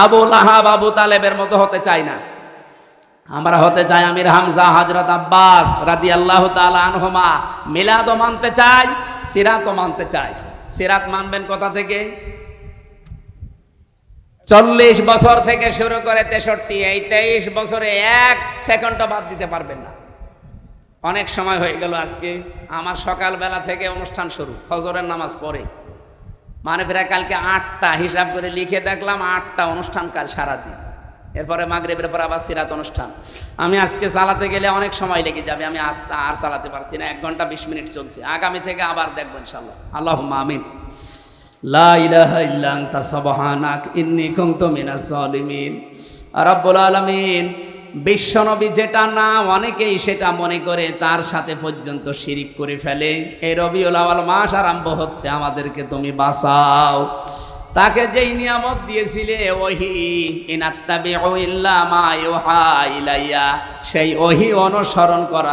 S1: আবু লাহাব আবু তালেবের মতো হতে চাই না। আমরা হতে চাই আমির হামজা হযরত আব্বাস রাদিয়াল্লাহু তাআলা আনহুমা। মিলাদও মানতে চাই, সিরাতও মানতে চাই। সিরাত মানবেন কোথা থেকে? 40 বছর থেকে শুরু করে 63, এই 23 বছরে 1 সেকেন্ডও বাদ দিতে পারবেন না। অনেক সময় হয়ে গেল। আজকে আমার সকালবেলা থেকে অনুষ্ঠান শুরু, ফজরের নামাজ পড়ে, মানে প্রায় কালকে 8টা হিসাব করে লিখে দেখলাম, 8টা অনুষ্ঠান কাল সারাদিন। এরপরে মাগরিবের পর আবার সিরাত অনুষ্ঠান। আমি আজকে চালাতে গেলে অনেক সময় লেগে যাবে, আমি আর চালাতে পারছি না। 1 ঘন্টা 20 মিনিট চলছে। আগামী থেকে আবার দেখবো ইনশাআল্লাহ। আল্লাহুম্মা আমিন। লা ইলাহা ইল্লা আনতা সুবহানাক ইন্নী কুনতু মিনাজ জালিমিন। রব্বুল আলামিন, বিশ্বনবী যেটা না অনেকেই সেটা মনে করে তার সাথে পর্যন্ত শিরিক করে ফেলে। এই রবিউল আউয়াল মাস আরম্ভ হচ্ছে, আমাদেরকে তুমি বাঁচাও। তাকে যেই নিয়ামত দিয়েছিলে ওহী, ইনাত্তাবিউ ইল্লা মা ইউহা ইলাইয়া, সেই ওহী অনুসরণ করা